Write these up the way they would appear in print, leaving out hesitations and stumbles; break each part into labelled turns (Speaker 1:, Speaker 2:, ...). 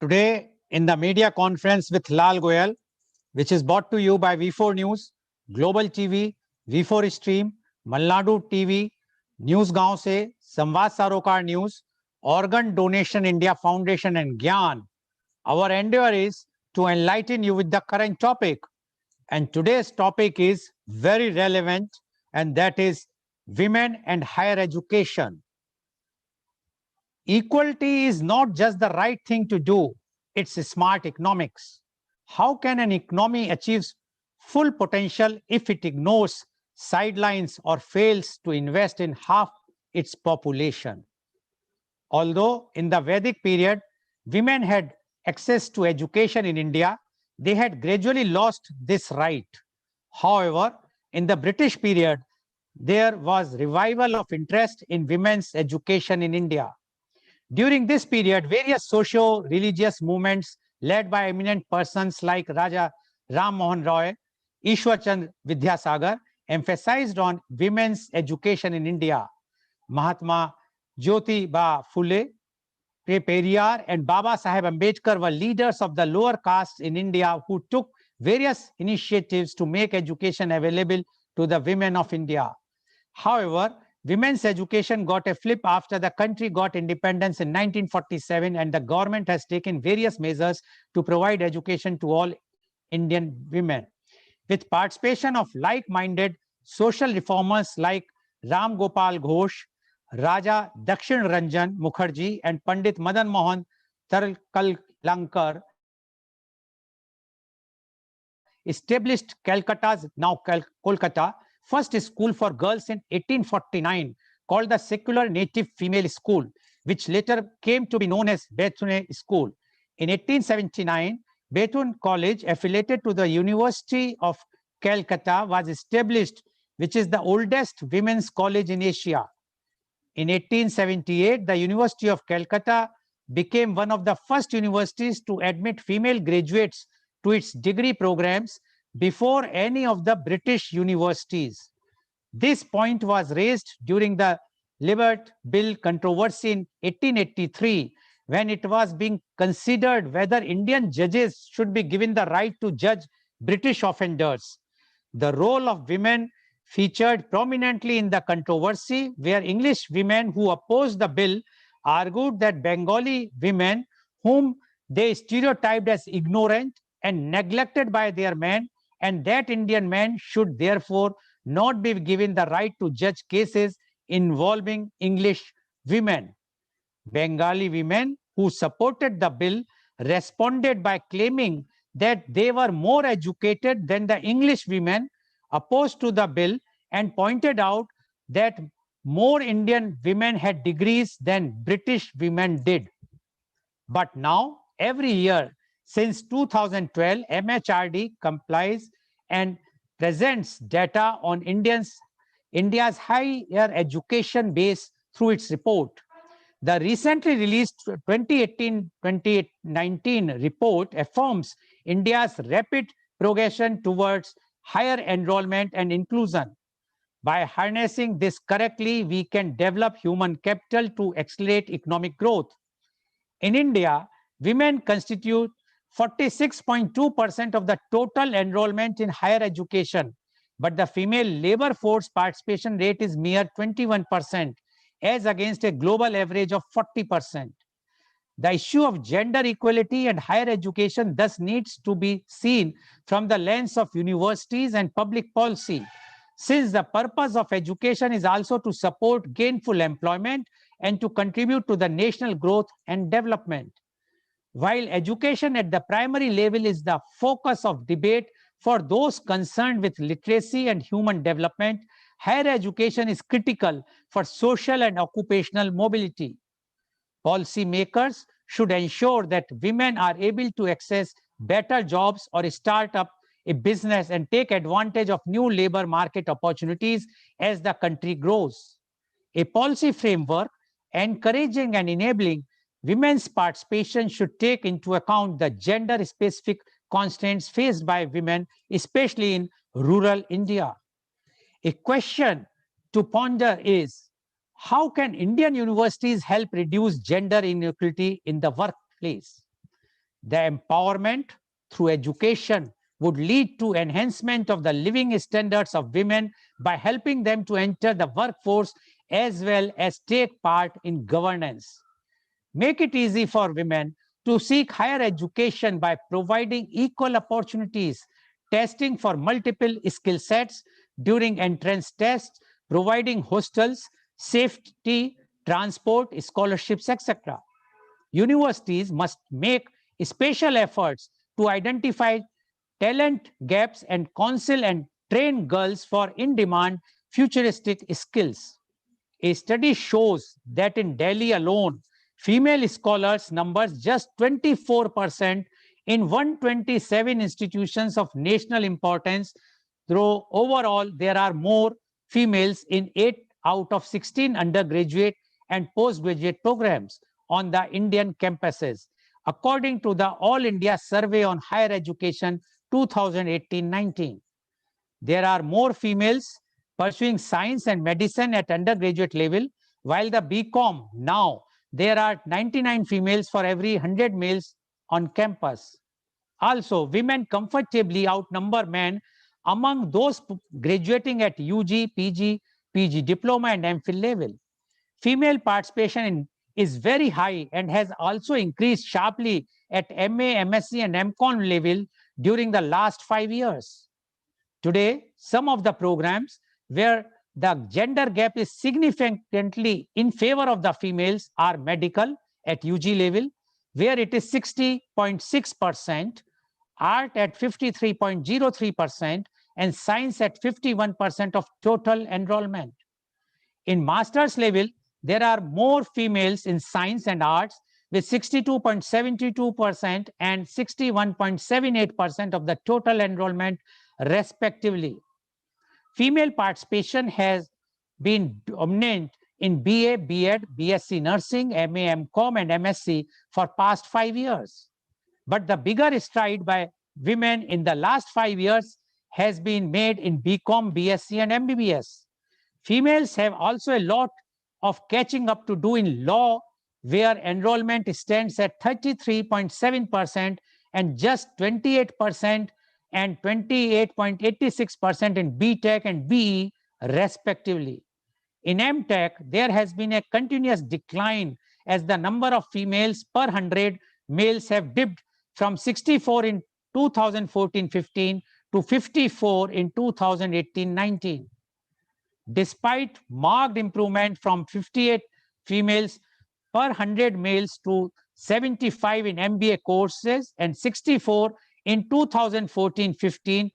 Speaker 1: Today, in the media conference with Lal Goel, which is brought to you by V4 News, Global TV, V4 Stream, Malnadu TV, News Gaon Se, Samvad Sarokar News, Organ Donation India Foundation and Gyan, our endeavor is to enlighten you with the current topic. And today's topic is very relevant, and that is women and higher education. Equality is not just the right thing to do, it's smart economics. How can an economy achieve full potential if it ignores, sidelines, or fails to invest in half its population? Although in the Vedic period, women had access to education in India, they had gradually lost this right. However, in the British period, there was revival of interest in women's education in India. During this period, various socio-religious movements led by eminent persons like Raja Ram Mohan Roy, Ishwar Chand Vidyasagar emphasized on women's education in India. Mahatma Jyotiba Phule, Periyar and Baba Saheb Ambedkar were leaders of the lower castes in India who took various initiatives to make education available to the women of India. However, women's education got a flip after the country got independence in 1947, and the government has taken various measures to provide education to all Indian women. With participation of like-minded social reformers like Ram Gopal Ghosh, Raja Dakshin Ranjan Mukherjee, and Pandit Madan Mohan Tarkalkankar, established Calcutta's now Kolkata first school for girls in 1849 called the Secular Native Female School, which later came to be known as Bethune School. In 1879, Bethune College, affiliated to the University of Calcutta, was established, which is the oldest women's college in Asia. In 1878, the University of Calcutta became one of the first universities to admit female graduates to its degree programs before any of the British universities. This point was raised during the Libert Bill controversy in 1883, when it was being considered whether Indian judges should be given the right to judge British offenders. The role of women featured prominently in the controversy, where English women who opposed the bill argued that Bengali women, whom they stereotyped as ignorant and neglected by their men, and that Indian men should therefore not be given the right to judge cases involving English women. Bengali women who supported the bill responded by claiming that they were more educated than the English women opposed to the bill and pointed out that more Indian women had degrees than British women did. But now, every year since 2012, MHRD complies and presents data on India's higher education base through its report. The recently released 2018-2019 report affirms India's rapid progression towards higher enrollment and inclusion. By harnessing this correctly, we can develop human capital to accelerate economic growth. In India, women constitute 46.2% of the total enrollment in higher education, but the female labor force participation rate is mere 21%, as against a global average of 40%. The issue of gender equality and higher education thus needs to be seen from the lens of universities and public policy, since the purpose of education is also to support gainful employment and to contribute to the national growth and development. While education at the primary level is the focus of debate for those concerned with literacy and human development, higher education is critical for social and occupational mobility. Policymakers should ensure that women are able to access better jobs or start up a business and take advantage of new labor market opportunities as the country grows. A policy framework encouraging and enabling women's participation should take into account the gender-specific constraints faced by women, especially in rural India. A question to ponder is, how can Indian universities help reduce gender inequality in the workplace? The empowerment through education would lead to enhancement of the living standards of women by helping them to enter the workforce as well as take part in governance. Make it easy for women to seek higher education by providing equal opportunities, testing for multiple skill sets during entrance tests, providing hostels, safety, transport, scholarships, etc. Universities must make special efforts to identify talent gaps and counsel and train girls for in-demand futuristic skills. A study shows that in Delhi alone, female scholars numbers just 24% in 127 institutions of national importance, though overall there are more females in 8 out of 16 undergraduate and postgraduate programs on the Indian campuses, according to the All India Survey on Higher Education 2018-19. There are more females pursuing science and medicine at undergraduate level, while the BCom now there are 99 females for every 100 males on campus. Also, women comfortably outnumber men among those graduating at UG, PG, PG diploma and MPhil level. Female participation is very high and has also increased sharply at MA, MSc and MCom level during the last 5 years. Today, some of the programs where the gender gap is significantly in favor of the females are medical at UG level, where it is 60.6%, art at 53.03%, and science at 51% of total enrollment. In master's level, there are more females in science and arts with 62.72% and 61.78% of the total enrollment respectively. Female participation has been dominant in BA, BEd, BSc Nursing, MA, MCom and MSc for past 5 years. But the bigger stride by women in the last 5 years has been made in BCom, BSc and MBBS. Females have also a lot of catching up to do in law, where enrollment stands at 33.7% and just 28% and 28.86% in BTech and BE respectively. In MTech, there has been a continuous decline as the number of females per 100 males have dipped from 64 in 2014-15 to 54 in 2018-19. Despite marked improvement from 58 females per 100 males to 75 in MBA courses and 64 in 2014-15,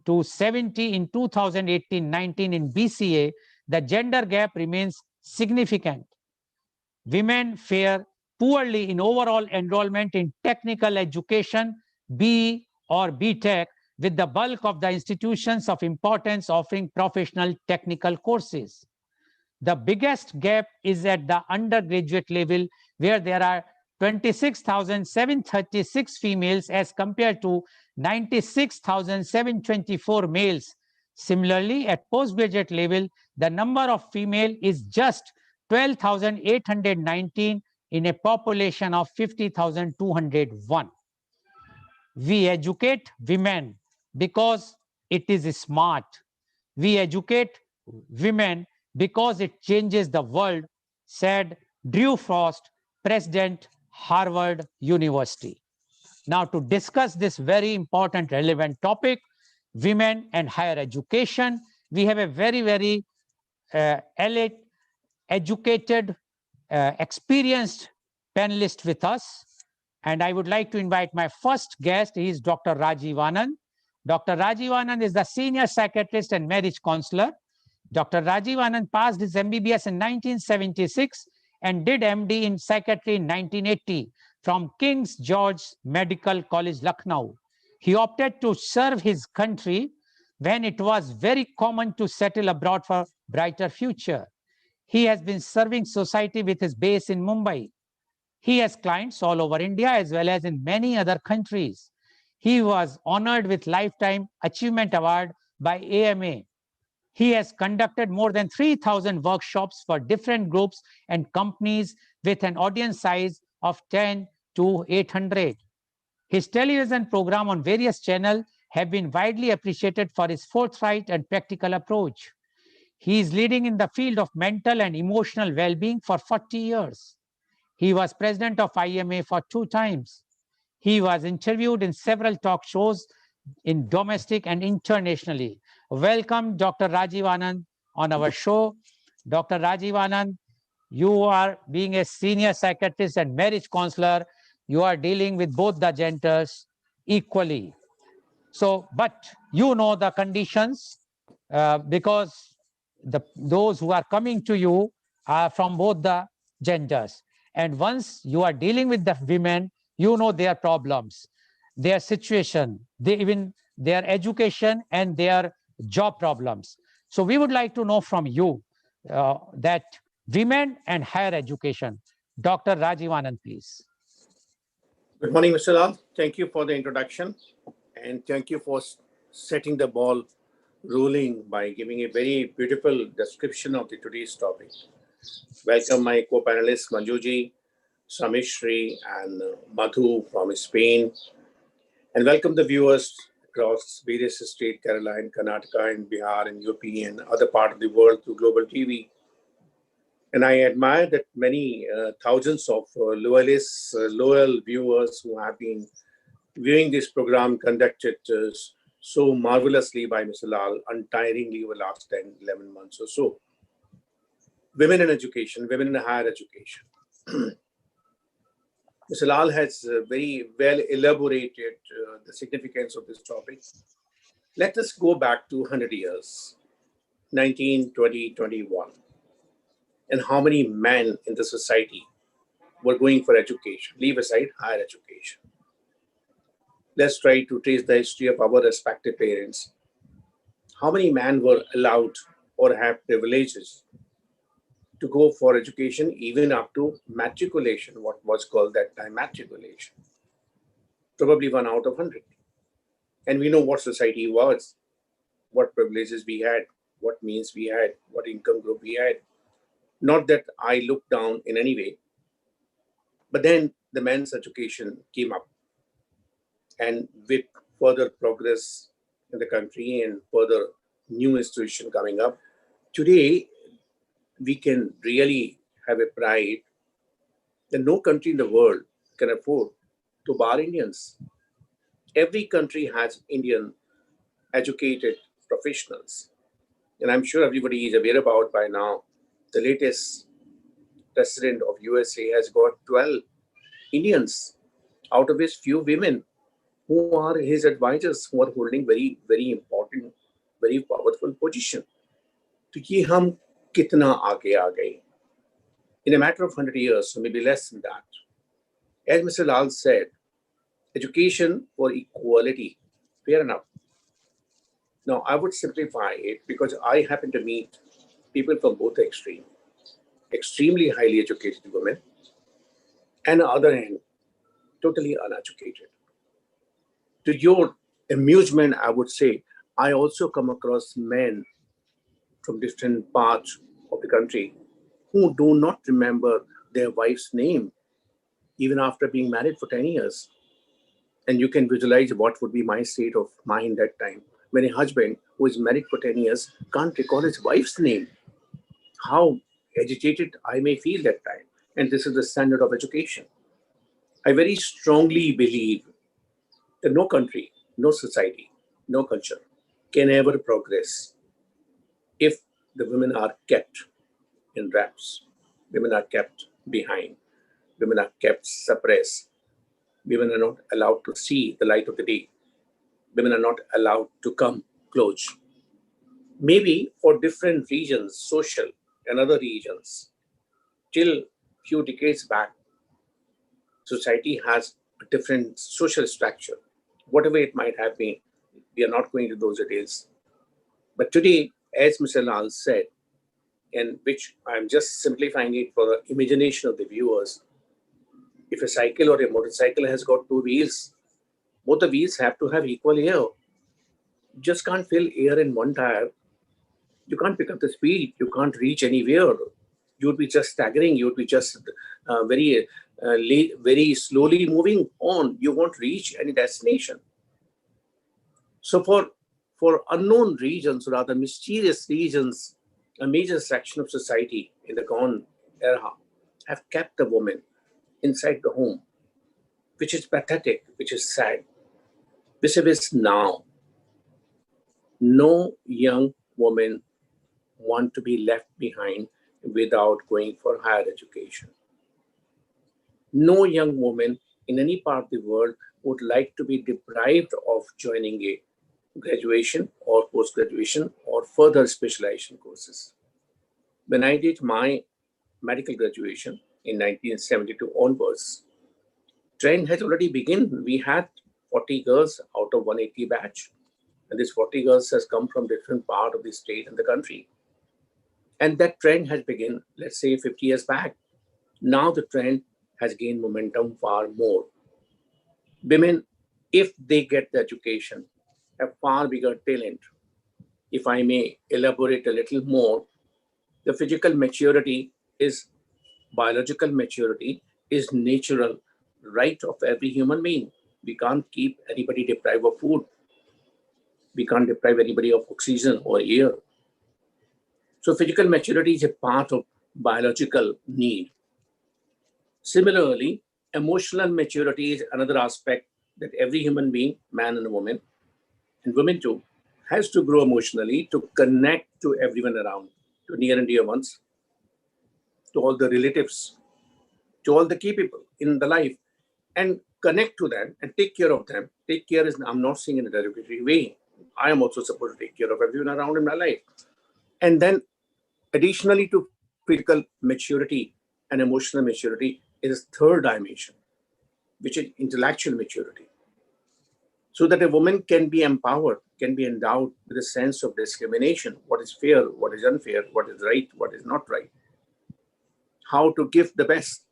Speaker 1: to 70 in 2018-19 in BCA, the gender gap remains significant. Women fare poorly in overall enrollment in technical education, BE or BTech, with the bulk of the institutions of importance offering professional technical courses. The biggest gap is at the undergraduate level, where there are 26,736 females as compared to 96,724 males. Similarly, at postgraduate level, the number of female is just 12,819 in a population of 50,201. We educate women because it is smart. We educate women because it changes the world, said Drew Frost, President, Harvard University. Now, to discuss this very important, relevant topic, women and higher education, we have a very elite, educated, experienced panelist with us. And I would like to invite my first guest. He is Dr. Rajiv Anand. Dr. Rajiv Anand is the senior psychiatrist and marriage counselor. Dr. Rajiv Anand passed his MBBS in 1976 and did MD in psychiatry in 1980 from King's George Medical College, Lucknow. He opted to serve his country when it was very common to settle abroad for brighter future. He has been serving society with his base in Mumbai. He has clients all over India as well as in many other countries. He was honored with Lifetime Achievement Award by AMA. He has conducted more than 3,000 workshops for different groups and companies with an audience size of 10 to 800. His television program on various channels have been widely appreciated for his forthright and practical approach. He is leading in the field of mental and emotional well-being for 40 years. He was president of IMA for 2 times. He was interviewed in several talk shows in domestic and internationally. Welcome, Dr. Rajiv Anand, on our show. Dr. Rajiv Anand, you are being a senior psychiatrist and marriage counselor. You are dealing with both the genders equally. So, but you know the conditions because those who are coming to you are from both the genders. And once you are dealing with the women, you know their problems, their situation, even their education and their job problems. So we would like to know from you that women and higher education. Dr. Rajiv Anand, please.
Speaker 2: Good morning, Mr. Lal. Thank you for the introduction, and thank you for setting the ball rolling by giving a very beautiful description of today's topic. Welcome my co-panelists Manjuji, Samishri, and Madhu from Spain, and welcome the viewers across various states, Kerala, Karnataka, and Bihar, and UP, and other part of the world through global TV. And I admire that many thousands of loyal viewers who have been viewing this program conducted so marvelously by Mr. Lal, untiringly over the last 10, 11 months or so. Women in education, women in higher education. Mr. Lal has very well elaborated the significance of this topic. Let us go back to 100 years, 19, 20, 21. And how many men in the society were going for education, leave aside higher education. Let's try to trace the history of our respective parents. How many men were allowed or have privileges to go for education even up to matriculation, what was called that time matriculation? Probably 1 out of 100. And we know what society was, what privileges we had, what means we had, what income group we had. Not that I look down in any way, but then the men's education came up, and with further progress in the country and further new institution coming up, today we can really have a pride that no country in the world can afford to bar Indians. Every country has Indian educated professionals. And I'm sure everybody is aware about by now, the latest president of USA has got 12 Indians, out of which few women. who are his advisors, who are holding very, very important, very powerful position. तो ये हम कितना आगे आ गए in a matter of 100 years, or maybe less than that. As Mr. Lal said, education for equality, fair enough. Now, I would simplify it because I happen to meet people from both extremes, extremely highly educated women, and on the other hand, totally uneducated. To your amusement, I would say, I also come across men from different parts of the country who do not remember their wife's name even after being married for 10 years. And you can visualize what would be my state of mind that time when a husband who is married for 10 years can't recall his wife's name. How agitated I may feel that time. And this is the standard of education. I very strongly believe that no country, no society, no culture can ever progress if the women are kept in wraps, women are kept behind, women are kept suppressed, women are not allowed to see the light of the day, women are not allowed to come close. Maybe for different regions, social and other regions, till few decades back, society has a different social structure. Whatever it might have been, we are not going to those details. But today, as Mr. Lal said, and which I'm just simplifying it for the imagination of the viewers, if a cycle or a motorcycle has got two wheels, both the wheels have to have equal air. You just can't fill air in one tire. You can't pick up the speed. You can't reach anywhere. You would be just staggering. You would be just very slowly moving on. You won't reach any destination. So for unknown regions, or rather mysterious regions, a major section of society in the gone era have kept the woman inside the home, which is pathetic, which is sad. Vis-a-vis now, no young woman want to be left behind without going for higher education. No young woman in any part of the world would like to be deprived of joining a graduation or post-graduation or further specialization courses. When I did my medical graduation in 1972 onwards, trend has already begun. We had 40 girls out of 180 batch. And this 40 girls has come from different part of the state and the country. And that trend has begun, let's say 50 years back. Now the trend has gained momentum far more. Women, if they get the education, have far bigger talent. If I may elaborate a little more, the physical maturity is biological maturity is natural right of every human being. We can't keep anybody deprived of food. We can't deprive anybody of oxygen or air. So physical maturity is a part of biological need. Similarly, emotional maturity is another aspect that every human being, man and woman, and women too, has to grow emotionally to connect to everyone around, to near and dear ones, to all the relatives, to all the key people in the life, and connect to them and take care of them. Take care is, I'm not saying in a derogatory way. I am also supposed to take care of everyone around in my life. And then additionally to physical maturity and emotional maturity is third dimension, which is intellectual maturity. So that a woman can be empowered, can be endowed with a sense of discrimination, what is fair, what is unfair, what is right, what is not right, how to give the best.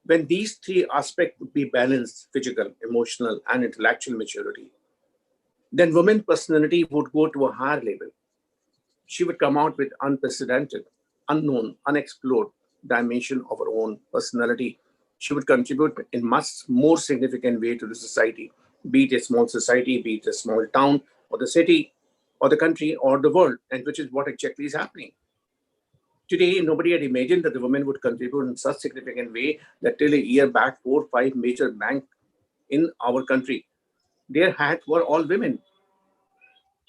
Speaker 2: When these three aspects would be balanced, physical, emotional, and intellectual maturity, then woman's personality would go to a higher level. She would come out with unprecedented, unknown, unexplored dimension of her own personality. She would contribute in much more significant way to the society, be it a small society, be it a small town, or the city, or the country, or the world, and which is what exactly is happening. Today, nobody had imagined that the women would contribute in such significant way that till a year back, 4 or 5 major banks in our country, their hats were all women.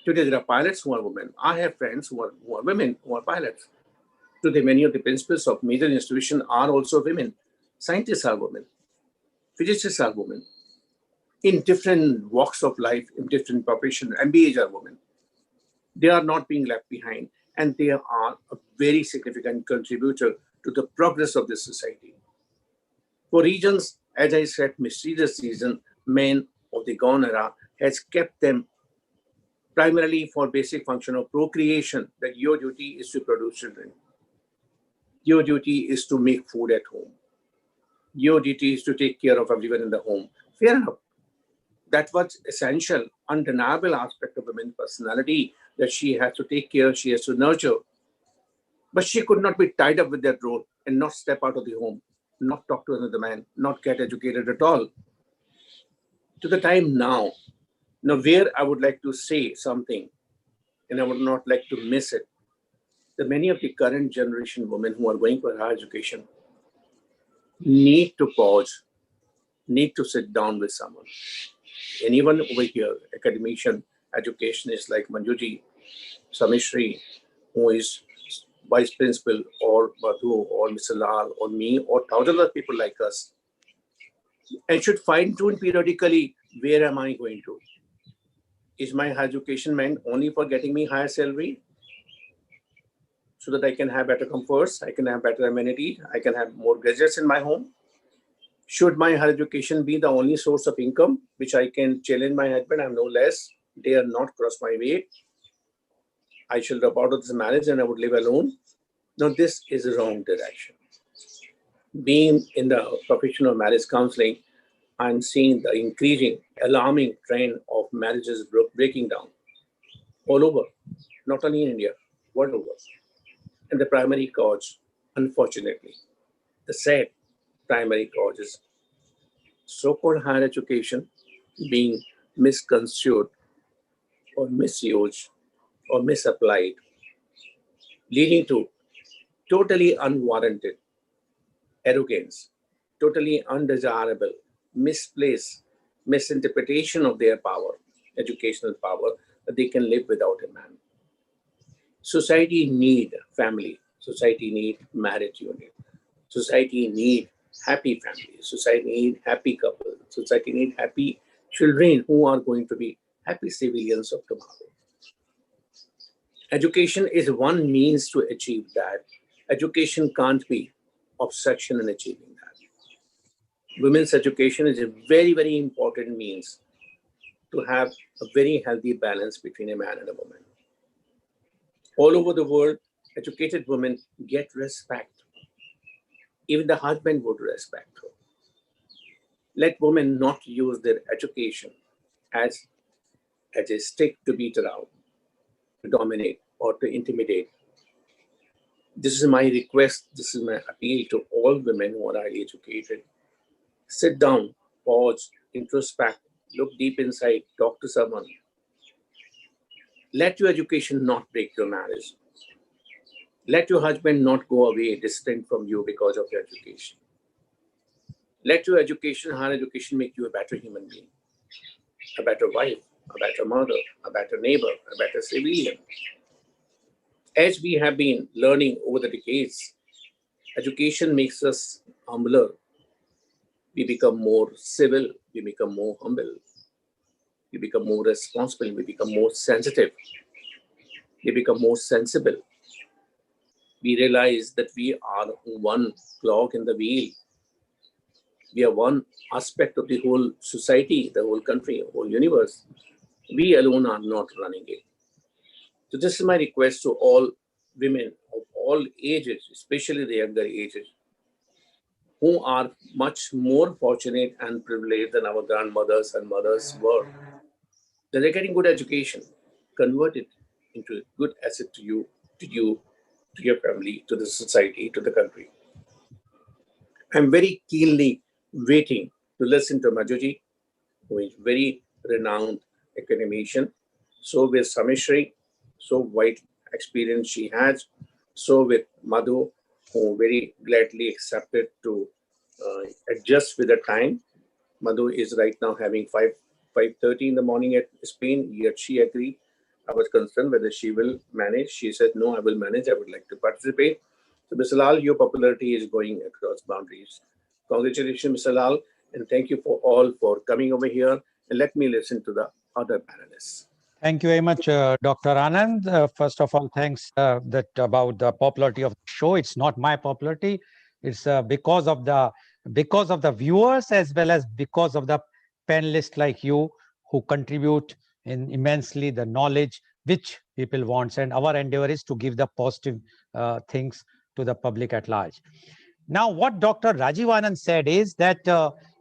Speaker 2: Today, there are pilots who are women. I have friends who are women, who are pilots. Today, many of the principals of major institutions are also women. Scientists are women. Physicists are women. in different walks of life, in different population, MBAs are women. They are not being left behind, and they are a very significant contributor to the progress of this society. For regions, as I said, mysterious reason, men of the gone era has kept them primarily for basic function of procreation, that your duty is to produce children. Your duty is to make food at home. Your duty is to take care of everyone in the home. Fair enough. That was essential, undeniable aspect of women's personality, that she has to take care, she has to nurture. But she could not be tied up with that role and not step out of the home, not talk to another man, not get educated at all. To the time now, where I would like to say something, and I would not like to miss it, that many of the current generation women who are going for higher education need to pause, need to sit down with someone. Anyone over here, academician, educationist like Manjuji, Samishri, who is vice principal, or Madhu, or Mr. Lal, or me, or thousands of people like us, and should fine tune periodically, where am I going to? Is my higher education meant only for getting me higher salary so that I can have better comforts, I can have better amenities, I can have more gadgets in my home? Should my higher education be the only source of income which I can challenge my husband? I'm no less, dare not cross my way, I shall drop out of this marriage and I would live alone? Now, this is a wrong direction. Being in the profession of marriage counseling, I'm seeing the increasing, alarming trend of marriages breaking down all over, not only in India, world over. And the primary cause, unfortunately, the sad primary cause is so-called higher education being misconstrued or misused or misapplied, leading to totally unwarranted arrogance, totally undesirable, misplaced misinterpretation of their power, educational power, that they can live without a man. Society need family. Society need marriage unit. Society need happy families. Society need happy couples. Society need happy children who are going to be happy civilians of tomorrow. Education is one means to achieve that. Education can't be obstruction in achieving that. Women's education is a very, very important means to have a very healthy balance between a man and a woman. All over the world, educated women get respect. Even the husband would respect her. Let women not use their education as a stick to beat around, to dominate, or to intimidate. This is my request, this is my appeal to all women who are highly educated. Sit down, pause, introspect, look deep inside, talk to someone. Let your education not break your marriage. Let your husband not go away distant from you because of your education. Let your education, higher education, make you a better human being, a better wife, a better mother, a better neighbor, a better civilian. As we have been learning over the decades, education makes us humbler. We become more civil, we become more humble, we become more responsible, we become more sensitive, we become more sensible. We realize that we are one clog in the wheel. We are one aspect of the whole society, the whole country, the whole universe. We alone are not running it. So this is my request to all women of all ages, especially the younger ages, who are much more fortunate and privileged than our grandmothers and mothers were. That they're getting good education, convert it into a good asset to you, to your family, to the society, to the country. I'm very keenly waiting to listen to Majuji, who is very renowned academician. So with Samishri, so wide experience she has. So with Madhu, who very gladly accepted to adjust with the time. Madhu is right now having 5:30 in the morning at Spain, yet she agreed. I was concerned whether she will manage. She said, no, I will manage. I would like to participate. So, Mr. Lal, your popularity is going across boundaries. Congratulations, Mr. Lal, and thank you for all for coming over here Let me listen to the other panelists.
Speaker 1: Thank you very much, Dr. Anand. First of all, thanks that about the popularity of the show. It's not my popularity. It's because of the viewers as well as because of the panelists like you who contribute in immensely the knowledge which people wants. And our endeavor is to give the positive things to the public at large. Now, what Dr. Rajiv Anand said is that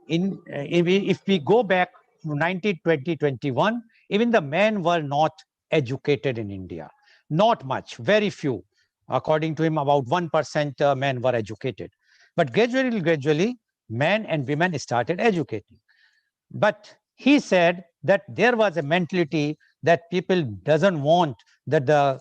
Speaker 1: if we go back to 1920-21, even the men were not educated in India. Not much, very few. According to him, about 1% men were educated. But gradually, men and women started educating. But he said that there was a mentality that people doesn't want that the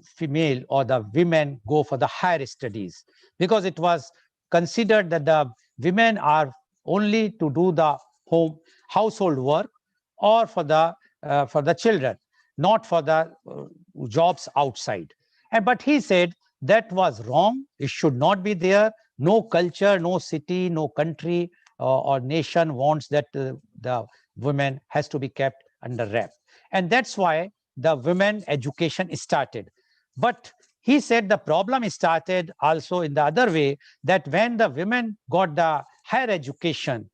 Speaker 1: female or the women go for the higher studies, because it was considered that the women are only to do the home household work or for the children, not for the jobs outside. And but he said that was wrong. It should not be there. No culture, no city, no country or nation wants that the women has to be kept under wrap. And that's why the women education started. But he said the problem started also in the other way, that when the women got the higher education,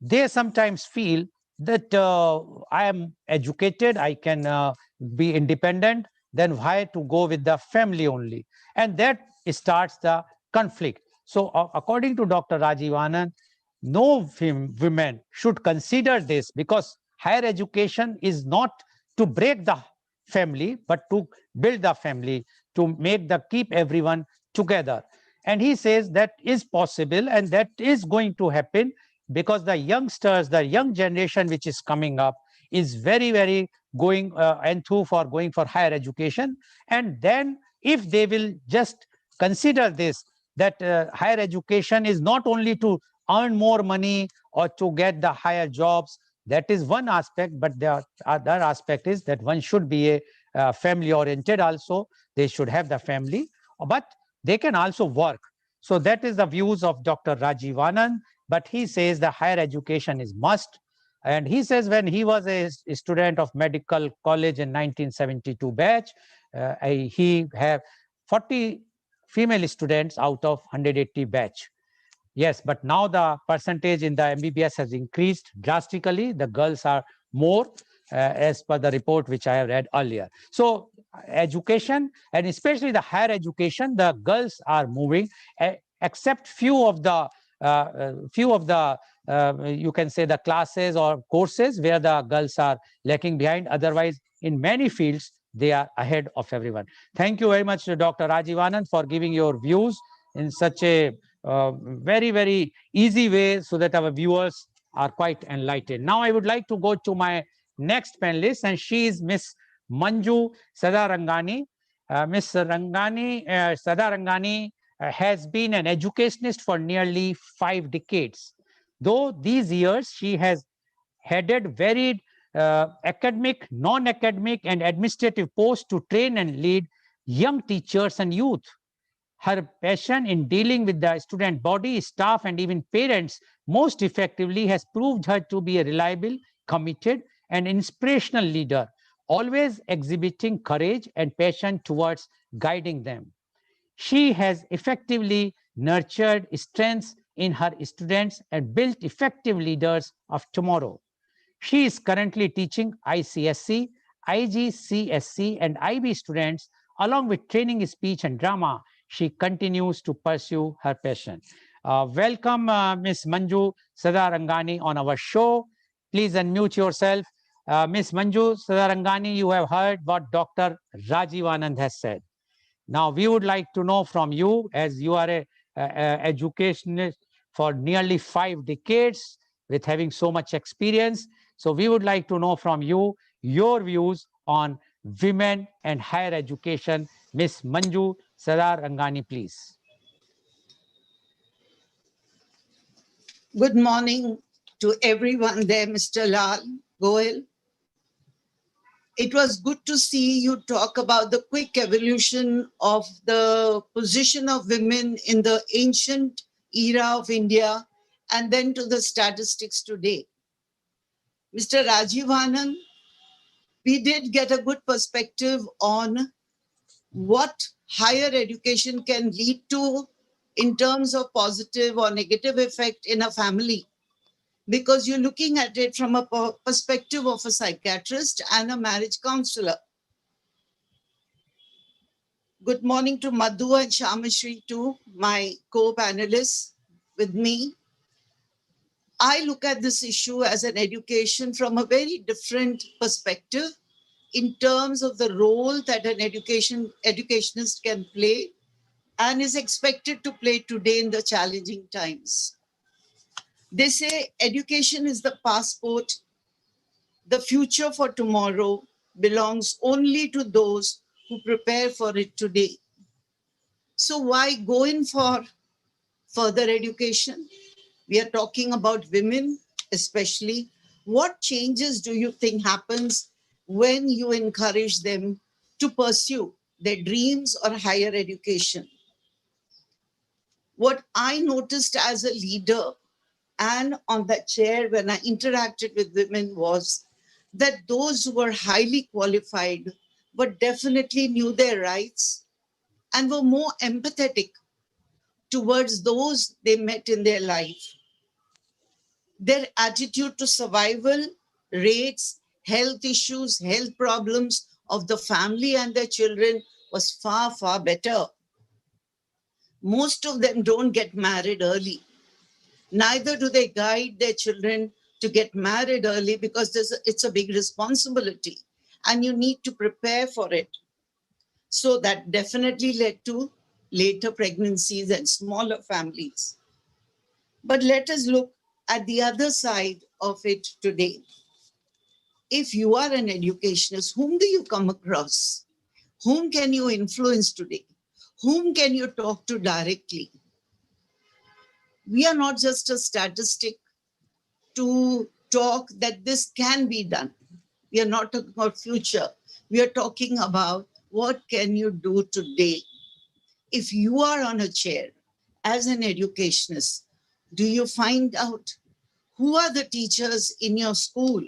Speaker 1: they sometimes feel that I am educated, I can be independent, then why to go with the family only? And that starts the conflict. So according to Dr. Rajiv Anand, no women should consider this, because higher education is not to break the family, but to build the family, to make the keep everyone together. And he says that is possible and that is going to happen, because the youngsters, the young generation which is coming up is very going enthused for going for higher education. And then if they will just consider this, that higher education is not only to earn more money or to get the higher jobs, that is one aspect, but the other aspect is that one should be a family oriented also. They should have the family, but they can also work. So that is the views of Dr. Rajiv Anand. But he says the higher education is must. And he says when he was a student of medical college in 1972 batch, he have 40 female students out of 180 batch. Yes, but now the percentage in the MBBS has increased drastically. The girls are more, as per the report which I have read earlier. So education, and especially the higher education, the girls are moving, except few of the you can say the classes or courses where the girls are lacking behind. Otherwise, in many fields, they are ahead of everyone. Thank you very much, Dr. Rajiv Anand, for giving your views in such a very easy way, so that our viewers are quite enlightened. Now I would like to go to my next panelist, and she is Miss Manju Sadarangani. Miss Sadarangani has been an educationist for nearly 5 decades. Though these years she has headed varied academic, non-academic, and administrative posts to train and lead young teachers and youth. Her passion in dealing with the student body, staff, and even parents most effectively has proved her to be a reliable, committed, and inspirational leader, always exhibiting courage and passion towards guiding them. She has effectively nurtured strengths in her students and built effective leaders of tomorrow. She is currently teaching ICSC, IGCSC, and IB students, along with training speech and drama. She continues to pursue her passion. Welcome, Ms. Manju Sadarangani on our show. Please unmute yourself. Ms. Manju Sadarangani, you have heard what Dr. Rajiv Anand has said. Now, we would like to know from you, as you are a educationist for nearly 5 decades with having so much experience. So we would like to know from you your views on women and higher education. Ms. Manju Sadarangani, please.
Speaker 3: Good morning to everyone there, Mr. Lal, Goel. It was good to see you talk about the quick evolution of the position of women in the ancient era of India and then to the statistics today. Mr. Rajiv Anand, we did get a good perspective on what higher education can lead to in terms of positive or negative effect in a family, because you're looking at it from a perspective of a psychiatrist and a marriage counselor. Good morning to Madhu and Shamashri too, my co-panelists with me. I look at this issue as an education from a very different perspective in terms of the role that an educationist can play and is expected to play today in the challenging times. They say education is the passport. The future for tomorrow belongs only to those who prepare for it today. So why go in for further education? We are talking about women, especially. What changes do you think happens when you encourage them to pursue their dreams or higher education? What I noticed as a leader and on that chair when I interacted with women was that those who were highly qualified but definitely knew their rights and were more empathetic towards those they met in their life. Their attitude to survival, rates, health issues, health problems of the family and their children was far, far better. Most of them don't get married early. Neither do they guide their children to get married early because it's a big responsibility and you need to prepare for it. So that definitely led to later pregnancies and smaller families. But let us look at the other side of it today. If you are an educationist, whom do you come across? Whom can you influence today? Whom can you talk to directly? We are not just a statistic to talk that this can be done. We are not talking about future. We are talking about what can you do today. If you are on a chair as an educationist, do you find out who are the teachers in your school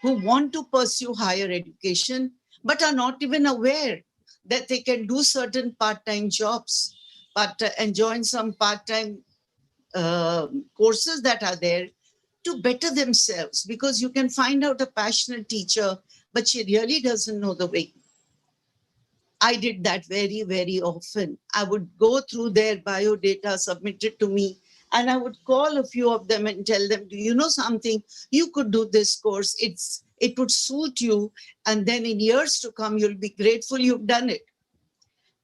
Speaker 3: who want to pursue higher education but are not even aware that they can do certain part-time jobs and join some part-time courses that are there to better themselves, because you can find out a passionate teacher, but she really doesn't know the way. I did that very, very often. I would go through their bio data submitted to me, and I would call a few of them and tell them, do you know something? You could do this course. It would suit you. And then in years to come, you'll be grateful you've done it.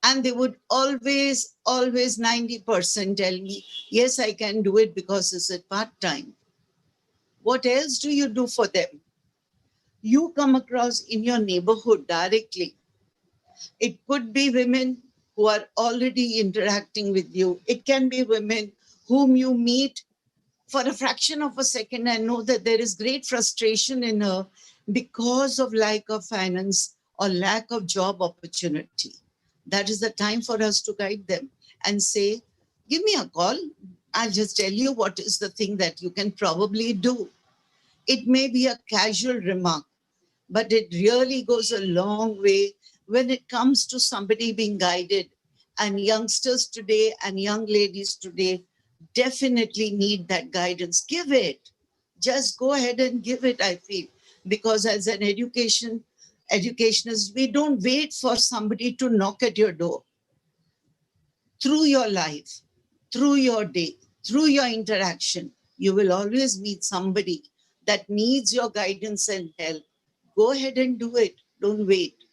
Speaker 3: And they would always 90% tell me, yes, I can do it because it's a part-time. What else do you do for them? You come across in your neighborhood directly. It could be women who are already interacting with you. It can be women whom you meet for a fraction of a second and know that there is great frustration in her because of lack of finance or lack of job opportunity. That is the time for us to guide them and say, give me a call. I'll just tell you what is the thing that you can probably do. It may be a casual remark, but it really goes a long way when it comes to somebody being guided. And youngsters today and young ladies today definitely need that guidance. Give it. Just go ahead and give it, I feel. Because as an educationist, we don't wait for somebody to knock at your door. Through your life, through your day, through your interaction, you will always meet somebody that needs your guidance and help. Go ahead and do it. Don't wait.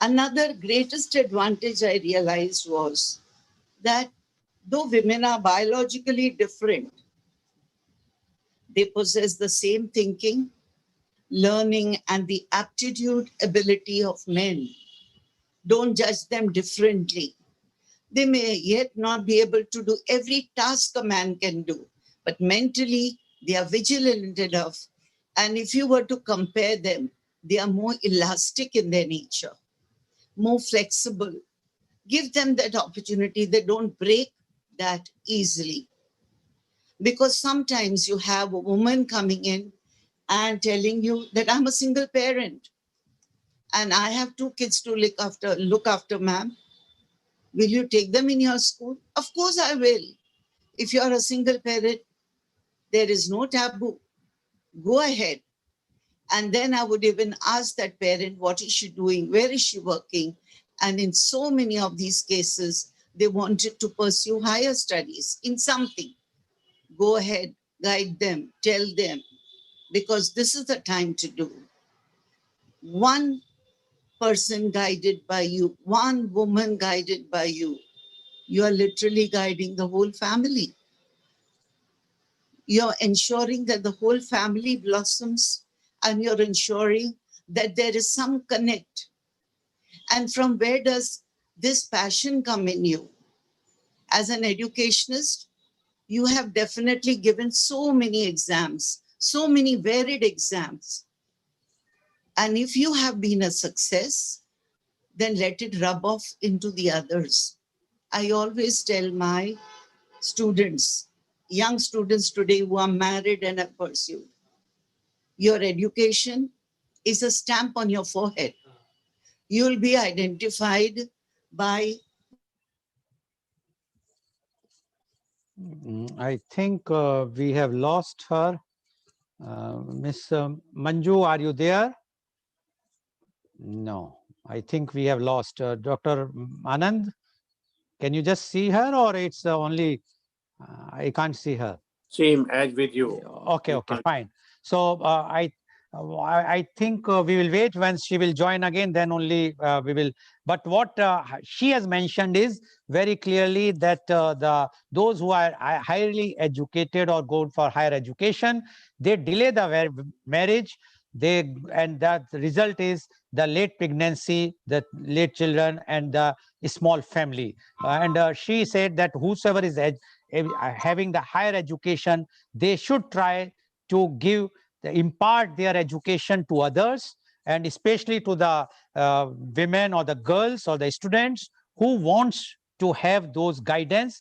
Speaker 3: Another greatest advantage I realized was that though women are biologically different, they possess the same thinking, learning, and the aptitude ability of men. Don't judge them differently. They may yet not be able to do every task a man can do, but mentally they are vigilant enough. And if you were to compare them, they are more elastic in their nature, more flexible. Give them that opportunity. They don't break that easily. Because sometimes you have a woman coming in and telling you that I'm a single parent and I have 2 kids to look after, ma'am. Will you take them in your school? Of course I will. If you're a single parent, there is no taboo. Go ahead. And then I would even ask that parent, what is she doing? Where is she working? And in so many of these cases, they wanted to pursue higher studies in something. Go ahead, guide them, tell them, because this is the time to do. One person guided by you, one woman guided by you, you are literally guiding the whole family. You're ensuring that the whole family blossoms, and you're ensuring that there is some connect. And from where does this passion come in you? As an educationist, you have definitely given so many exams, so many varied exams. And if you have been a success, then let it rub off into the others. I always tell my students, young students today who are married and have pursued, your education is a stamp on your forehead. You'll be identified by.
Speaker 1: I think we have lost her. Miss Manju, are you there? No, I think we have lost Dr. Anand. Can you just see her, or it's only I can't see her?
Speaker 2: Same as with you.
Speaker 1: Okay, okay, fine. So I think we will wait when she will join again. Then only we will. But what she has mentioned is very clearly that those who are highly educated or go for higher education, they delay the marriage. And that result is the late pregnancy, the late children, and the small family. And she said that whosoever is having the higher education, they should try to impart their education to others, and especially to the women or the girls or the students who wants to have those guidance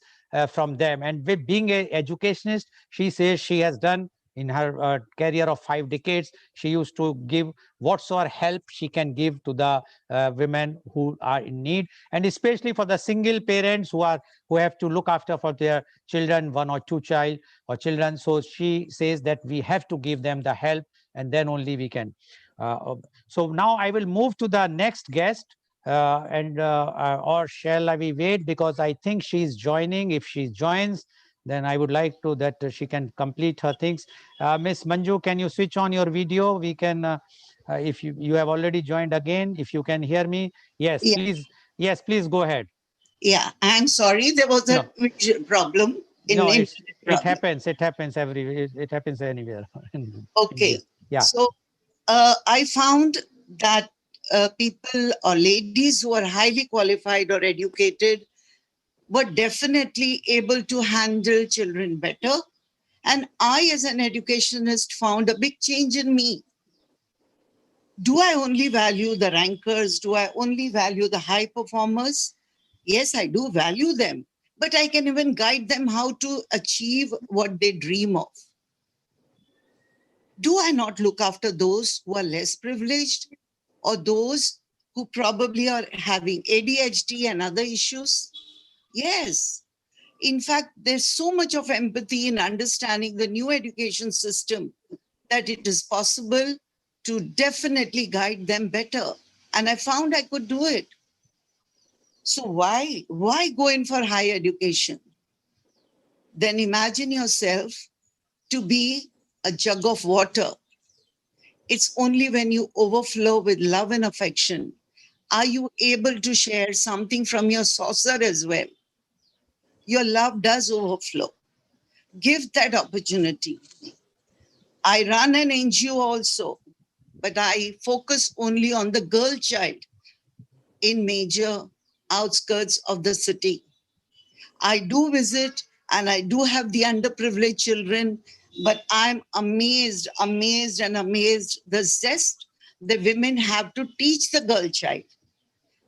Speaker 1: from them. And with being an educationist, she says she has done in her career of 5 decades, she used to give whatsoever help she can give to the women who are in need, and especially for the single parents who have to look after for their children, 1 or 2 child or children. So she says that we have to give them the help, and then only we can. So now I will move to the next guest, or shall we wait, because I think she's joining. If she joins, then I would like to that she can complete her things. Miss Manju, can you switch on your video? We can, if you have already joined again, if you can hear me. Yes,
Speaker 3: Yeah.
Speaker 1: please. Yes, please go ahead.
Speaker 3: Yeah, I'm sorry, there was a problem.
Speaker 1: No, it happens. It happens it happens anywhere.
Speaker 3: Okay.
Speaker 1: Yeah.
Speaker 3: So I found that people or ladies who are highly qualified or educated were definitely able to handle children better. And I, as an educationist, found a big change in me. Do I only value the rankers? Do I only value the high performers? Yes, I do value them, but I can even guide them how to achieve what they dream of. Do I not look after those who are less privileged, or those who probably are having ADHD and other issues? Yes. In fact, there's so much of empathy in understanding the new education system that it is possible to definitely guide them better. And I found I could do it. So why go in for higher education? Then imagine yourself to be a jug of water. It's only when you overflow with love and affection are you able to share something from your saucer as well. Your love does overflow. Give that opportunity. I run an NGO also, but I focus only on the girl child in major outskirts of the city. I do visit and I do have the underprivileged children, but I'm amazed the zest the women have to teach the girl child.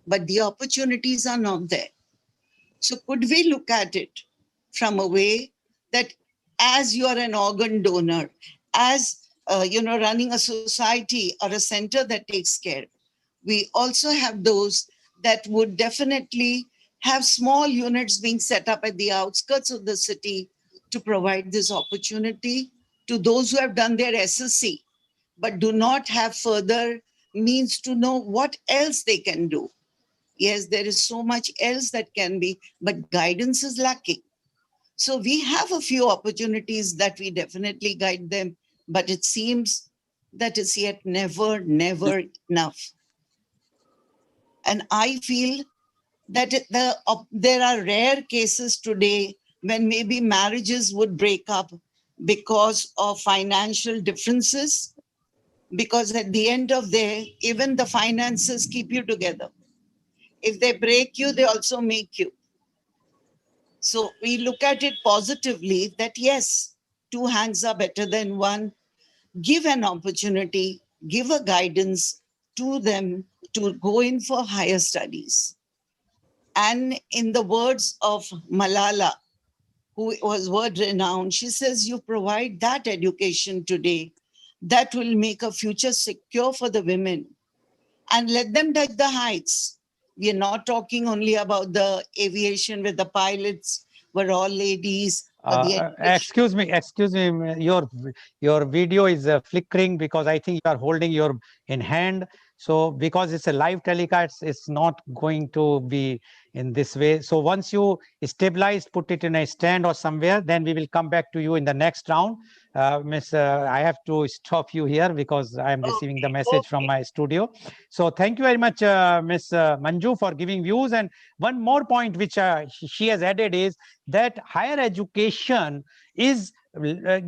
Speaker 3: But the opportunities are not there. So could we look at it from a way that as you are an organ donor, as running a society or a center that takes care. We also have those that would definitely have small units being set up at the outskirts of the city to provide this opportunity to those who have done their SSC but do not have further means to know what else they can do. Yes, there is so much else that can be, but guidance is lacking. So we have a few opportunities that we definitely guide them, but it seems that it's yet never enough. And I feel that there are rare cases today when maybe marriages would break up because of financial differences, because at the end of the day, even the finances keep you together. If they break you, they also make you. So we look at it positively that yes, two hands are better than one. Give an opportunity, give a guidance to them to go in for higher studies. And in the words of Malala, who was world renowned, she says, you provide that education today that will make a future secure for the women and let them touch the heights. We are not talking only about the aviation where the pilots were all ladies or the education.
Speaker 1: Excuse me. Your video is flickering because I think you are holding your in hand. So because it's a live telecast, it's not going to be in this way. So once you stabilize, put it in a stand or somewhere, then we will come back to you in the next round. Miss, I have to stop you here because I am receiving the message from my studio. So thank you very much, Miss Manju, for giving views. And one more point which she has added is that higher education is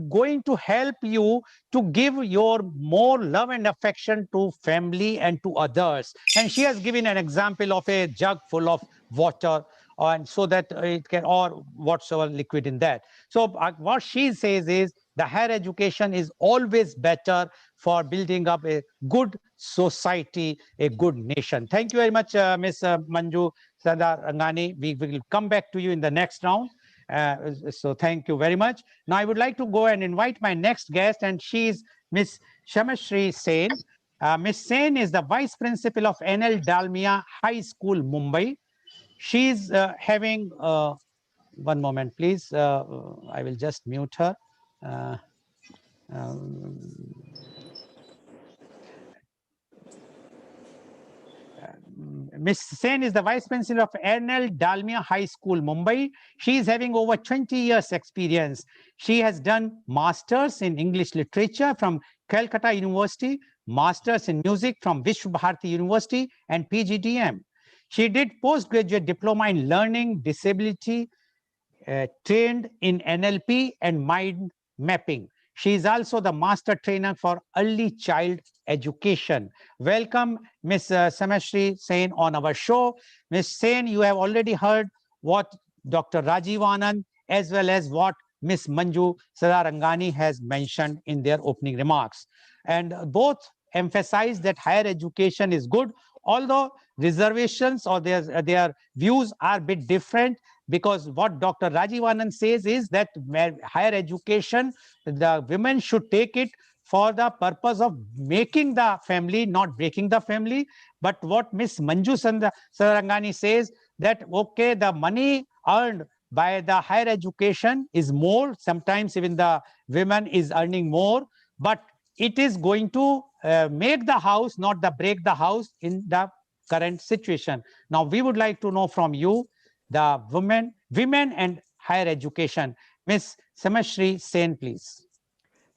Speaker 1: going to help you to give your more love and affection to family and to others. And she has given an example of a jug full of water, and so that it can, or whatsoever liquid in that. So what she says is the higher education is always better for building up a good society, a good nation. Thank you very much, Ms. Manju Sadarangani. We will come back to you in the next round. So thank you very much. Now I would like to go and invite my next guest, and she is Miss Shamashri Sen. Miss Sen is the Vice Principal of NL Dalmia High School, Mumbai. She is having, one moment please, I will just mute her. Uh, um, Miss Sen is the Vice Principal of NL Dalmia High School, Mumbai. She is having over 20 years experience. She has done Masters in English Literature from Calcutta University, Masters in Music from Vishwa Bharati University, and PGDM. She did postgraduate diploma in learning disability, trained in NLP and mind mapping. She is also the master trainer for early child education. Welcome, Ms. Samashri Sen on our show. Ms. Sen, you have already heard what Dr. Rajiv Anand as well as what Ms. Manju Sadarangani has mentioned in their opening remarks. And both emphasize that higher education is good, although reservations or their views are a bit different, because what Dr. Rajiv Anand says is that higher education, the women should take it for the purpose of making the family, not breaking the family. But what Miss Manju Sarangani says that, okay, the money earned by the higher education is more, sometimes even the women is earning more, but it is going to make the house, not the break the house in the current situation. Now, we would like to know from you, the women and higher education. Ms. Samashri Sen, please.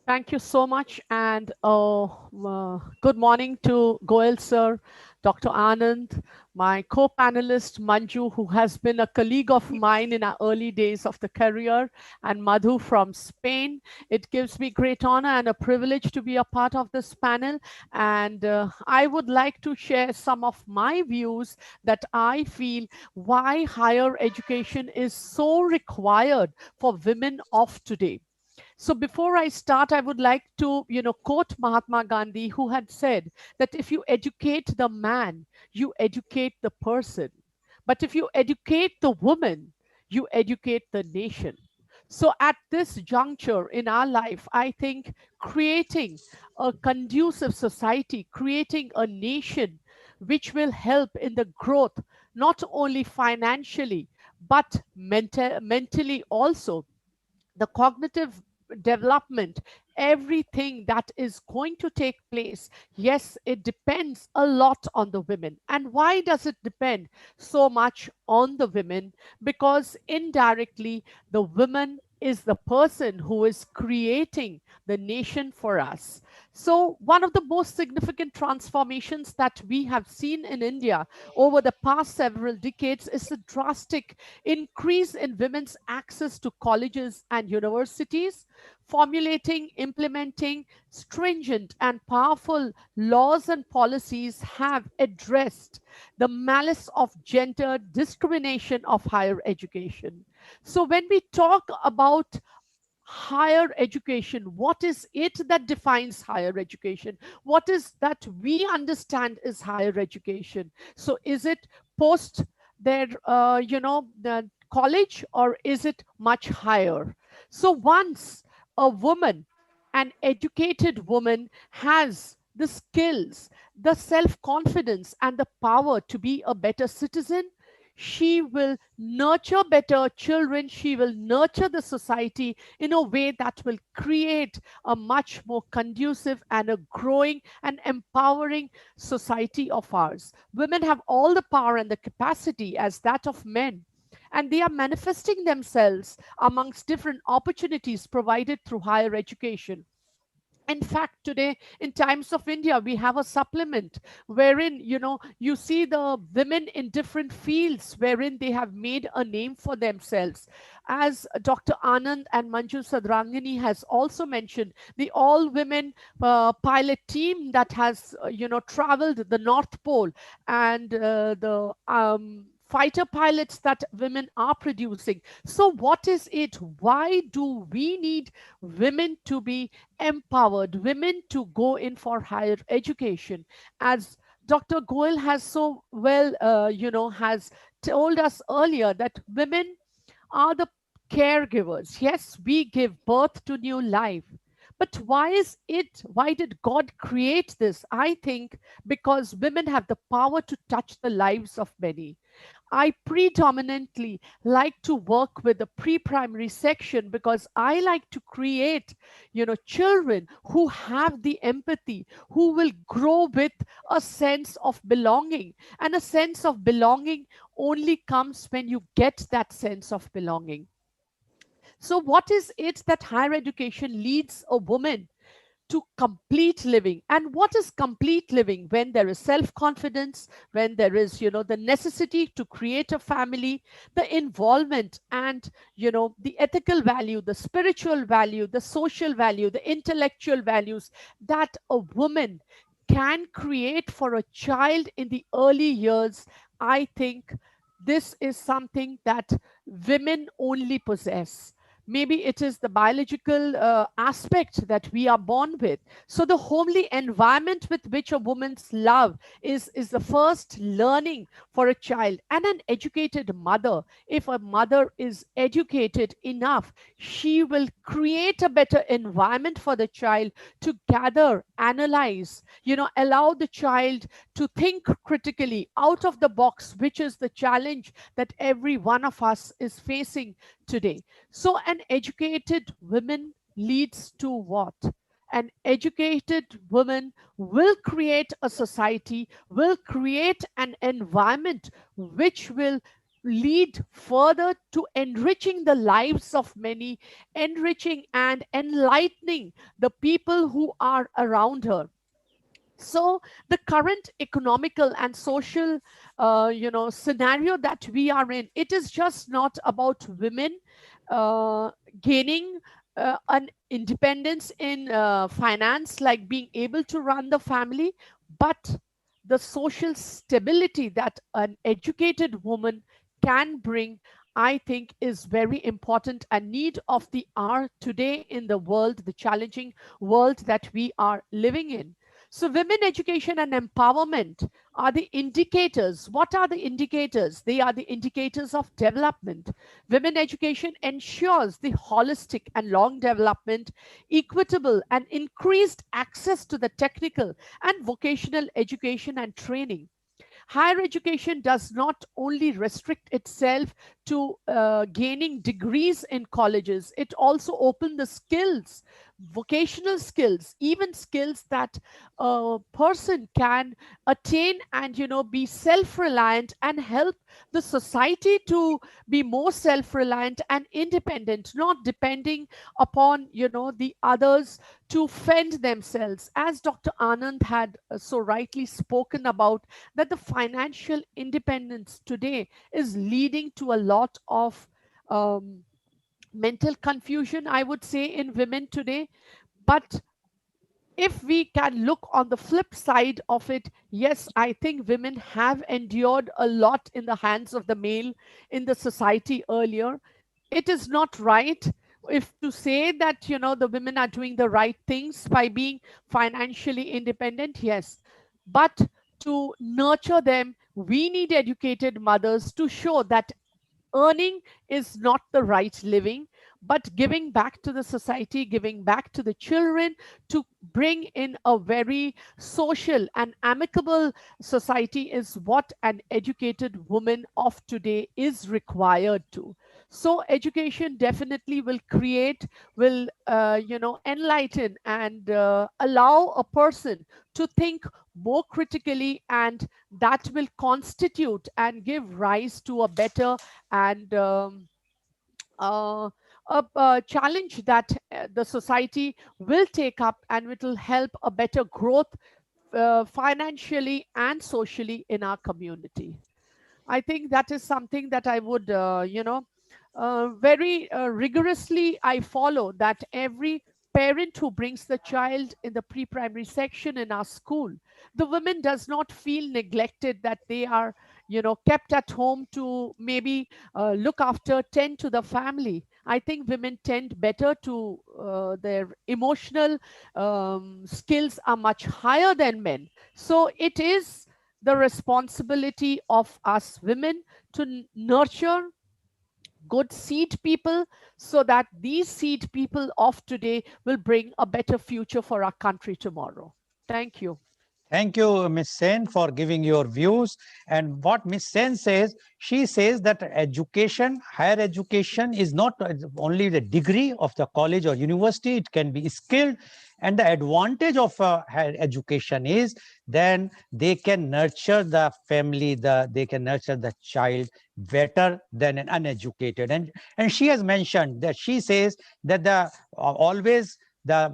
Speaker 4: Thank you so much, and good morning to Goel sir, Dr. Anand, my co-panelist Manju, who has been a colleague of mine in our early days of the career, and Madhu from Spain. It gives me great honor and a privilege to be a part of this panel, and I would like to share some of my views that I feel why higher education is so required for women of today. So before I start, I would like to, quote Mahatma Gandhi, who had said that if you educate the man, you educate the person. But if you educate the woman, you educate the nation. So at this juncture in our life, I think creating a conducive society, creating a nation which will help in the growth, not only financially, but mentally also, the cognitive development, everything that is going to take place, yes, it depends a lot on the women. And why does it depend so much on the women? Because indirectly, the woman is the person who is creating the nation for us. So, one of the most significant transformations that we have seen in India over the past several decades is the drastic increase in women's access to colleges and universities, formulating, implementing stringent and powerful laws and policies have addressed the malice of gender discrimination of higher education. So when we talk about higher education, what is it that defines higher education? What is that we understand is higher education? So is it post their the college, or is it much higher? So once a woman, an educated woman, has the skills, the self confidence and the power to be a better citizen, she will nurture better children, she will nurture the society in a way that will create a much more conducive and a growing and empowering society of ours. Women have all the power and the capacity as that of men, and they are manifesting themselves amongst different opportunities provided through higher education. In fact, today in Times of India we have a supplement wherein you see the women in different fields wherein they have made a name for themselves. As Dr. Anand and Manju Sadrangani has also mentioned, the all women pilot team that has traveled the North Pole, and the fighter pilots that women are producing. So what is it, why do we need women to be empowered, women to go in for higher education? As Dr. Goel has so well, has told us earlier, that women are the caregivers. Yes, we give birth to new life. But why is it? Why did God create this? I think because women have the power to touch the lives of many. I predominantly like to work with the pre-primary section because I like to create, children who have the empathy, who will grow with a sense of belonging. And a sense of belonging only comes when you get that sense of belonging. So, what is it that higher education leads a woman to complete living? And what is complete living? When there is self confidence, when there is the necessity to create a family, the involvement, and the ethical value, the spiritual value, the social value, the intellectual values that a woman can create for a child in the early years. I think this is something that women only possess. Maybe it is the biological aspect that we are born with. So the homely environment with which a woman's love is the first learning for a child. And an educated mother, if a mother is educated enough, she will create a better environment for the child to gather, analyze, allow the child to think critically out of the box, which is the challenge that every one of us is facing today. So, an educated woman leads to what? An educated woman will create a society, will create an environment which will lead further to enriching the lives of many, enriching and enlightening the people who are around her. So the current economical and social scenario that we are in, it is just not about women uh, gaining an independence in finance, like being able to run the family, but the social stability that an educated woman can bring, I think, is very important and need of the hour today in the world, the challenging world that we are living in. So women education and empowerment are the indicators. What are the indicators? They are the indicators of development. Women education ensures the holistic and long development, equitable and increased access to the technical and vocational education and training. Higher education does not only restrict itself to gaining degrees in colleges, it also opens the skills, vocational skills, even skills that a person can attain and, be self-reliant and help the society to be more self-reliant and independent, not depending upon, the others to fend themselves. As Dr. Anand had so rightly spoken about, that the financial independence today is leading to a lot of mental confusion, I would say, in women today. But if we can look on the flip side of it, yes, I think women have endured a lot in the hands of the male in the society earlier. It is not right if to say that, the women are doing the right things by being financially independent, yes. But to nurture them, we need educated mothers to show that earning is not the right living, but giving back to the society, giving back to the children, to bring in a very social and amicable society is what an educated woman of today is required to. So education definitely will create, will enlighten and allow a person to think more critically, and that will constitute and give rise to a better and uh, a challenge that the society will take up, and it will help a better growth financially and socially in our community. I think that is something that I would, very rigorously I follow, that every parent who brings the child in the pre-primary section in our school, the women does not feel neglected, that they are, kept at home to maybe look after, tend to the family. I think women tend better to their emotional skills are much higher than men. So it is the responsibility of us women to nurture good seed people, so that these seed people of today will bring a better future for our country tomorrow. Thank you.
Speaker 1: Thank you, Ms. Sen, for giving your views. And what Ms. Sen says, she says that education, higher education, is not only the degree of the college or university, it can be skilled. And the advantage of higher education is then they can nurture the family, they can nurture the child better than an uneducated. And she has mentioned that, she says that the always the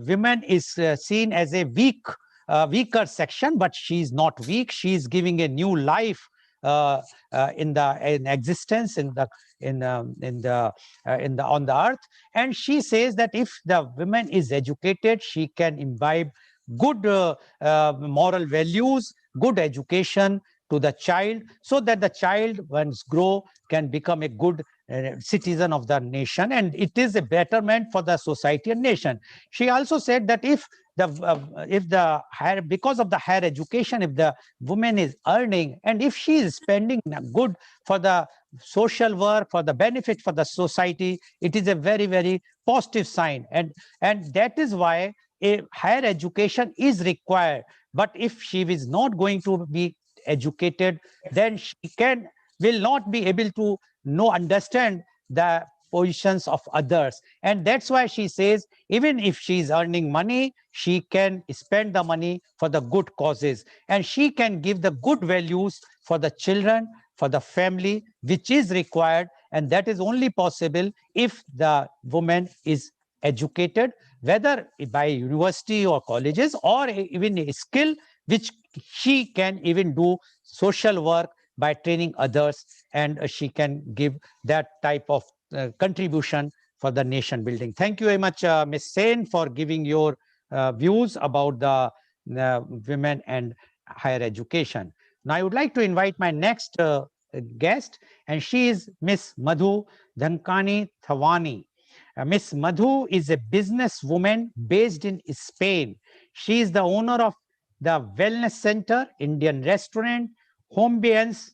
Speaker 1: women is seen as a weaker section, but she's not weak. She's giving a new life in existence in the on the earth. And she says that if the woman is educated, she can imbibe good moral values, good education to the child, so that the child, once grow, can become a good citizen of the nation, and it is a betterment for the society and nation. She also said that if the higher, because of the higher education, if the woman is earning, and if she is spending good for the social work, for the benefit for the society, it is a very, very positive sign. And that is why a higher education is required. But if she is not going to be educated, then she will not be able to understand the positions of others. And that's why she says, even if she is earning money, she can spend the money for the good causes, and she can give the good values for the children, for the family, which is required. And that is only possible if the woman is educated, whether by university or colleges, or even a skill which she can even do social work by training others, and she can give that type of contribution for the nation building. Thank you very much, Ms. Sen, for giving your views about the women and higher education. Now, I would like to invite my next guest, and she is Miss Madhu Dhankani Thawani. Miss Madhu is a businesswoman based in Spain. She is the owner of the Wellness Center, Indian Restaurant, Homebians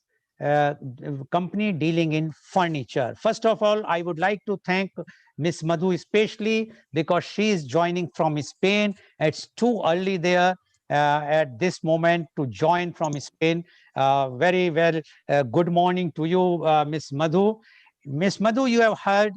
Speaker 1: company dealing in furniture. First of all, I would like to thank Miss Madhu especially because she is joining from Spain. It's too early there at this moment to join from Spain. Very well. Good morning to you, Miss Madhu. Miss Madhu, you have heard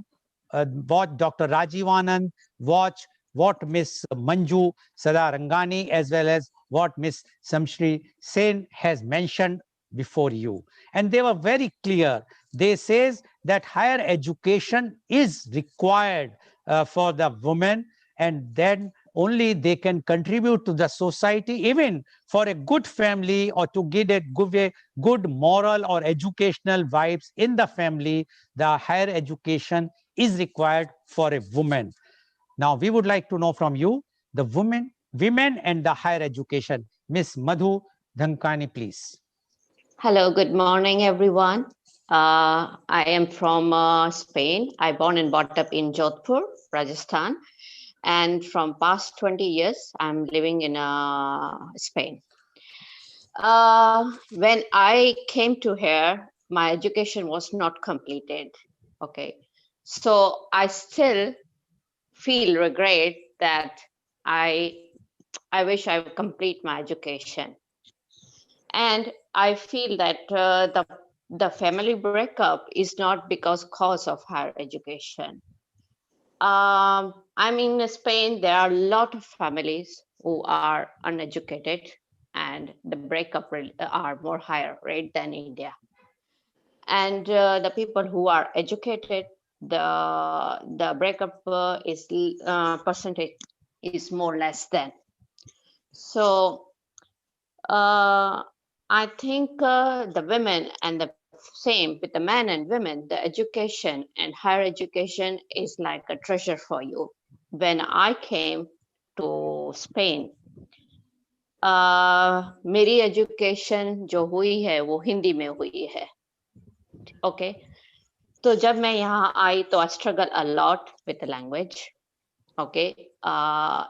Speaker 1: what Dr. Rajiv Anand, watch what Miss Manju Sadarangani, as well as what Miss Samshri Sen has mentioned before you. And they were very clear. They says that higher education is required for the women, and then only they can contribute to the society, even for a good family, or to give a good moral or educational vibes in the family. The higher education is required for a woman. Now, we would like to know from you the women and the higher education. Miss Madhu Dhankani, please.
Speaker 5: Hello, good morning, everyone. I am from Spain. I born and brought up in Jodhpur, Rajasthan, and from past 20 years, I'm living in Spain. When I came to here, my education was not completed. Okay, so I still feel regret that I I wish I would complete my education, and I feel that the family breakup is not because cause of higher education. I'm in Spain. There are a lot of families who are uneducated, and the breakup rate are more higher rate than India. And the people who are educated, the breakup is percentage is more less than. So I think the women and the same with the men and women, the education and higher education is like a treasure for you. When I came to Spain, मेरी education जो हुई है वो हिंदी में हुई है. Okay, तो जब मैं यहाँ आई तो I struggle a lot with the language. Okay,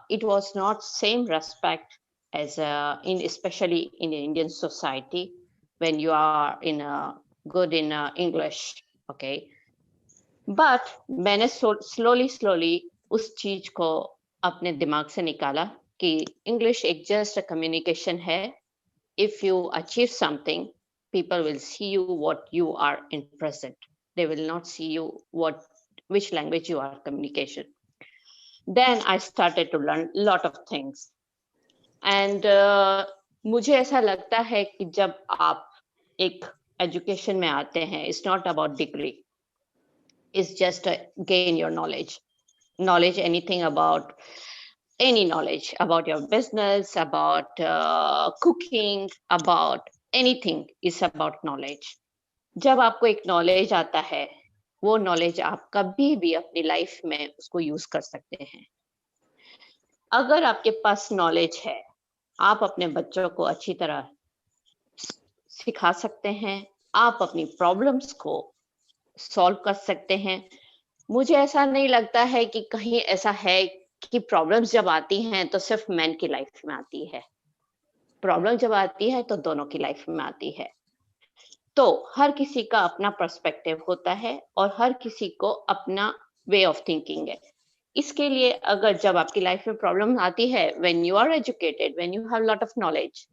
Speaker 5: it was not same respect as in especially in Indian society when you are in a good in English. Okay, but मैंने slowly उस चीज को अपने दिमाग से निकाला कि English एक just a communication है. If you achieve something, people will see you what you are in present. They will not see you which language you are communication. Then I started to learn a lot of things. And मुझे ऐसा लगता है कि जब आप एक education में आते हैं, it's not about degree. It's just gain your knowledge. Knowledge, anything about any knowledge about your business, about cooking, about anything is about knowledge. जब आपको एक knowledge आता है, वो knowledge आप कभी भी अपनी life में उसको use कर सकते हैं. अगर आपके पास नॉलेज है, आप अपने बच्चों को अच्छी तरह सिखा सकते हैं, आप अपनी प्रॉब्लम्स को सॉल्व कर सकते हैं. मुझे ऐसा नहीं लगता है कि कहीं ऐसा है कि प्रॉब्लम्स जब आती हैं तो सिर्फ मैन की लाइफ में आती है. प्रॉब्लम जब आती है तो दोनों की लाइफ में आती है. तो हर किसी का अपना पर्सपेक्टिव होता है और हर किसी को अपना वे ऑफ थिंकिंग है. इसके लिए अगर जब आपकी लाइफ में प्रॉब्लम आती है, when you are educated, when you have lot of knowledge,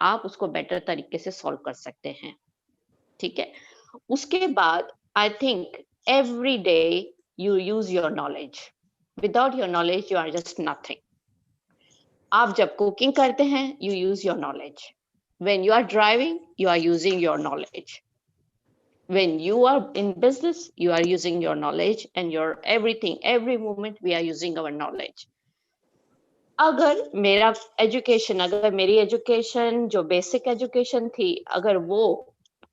Speaker 5: आप उसको बेटर तरीके से सॉल्व कर सकते हैं. ठीक है, उसके बाद I think every day you use your knowledge. Without your knowledge you are just nothing. आप जब कुकिंग करते हैं, you use your knowledge. When you are driving, you are using your knowledge. When you are in business, you are using your knowledge, and your everything, every moment we are using our knowledge. अगर मेरा education, अगर मेरी education जो basic education थी, अगर वो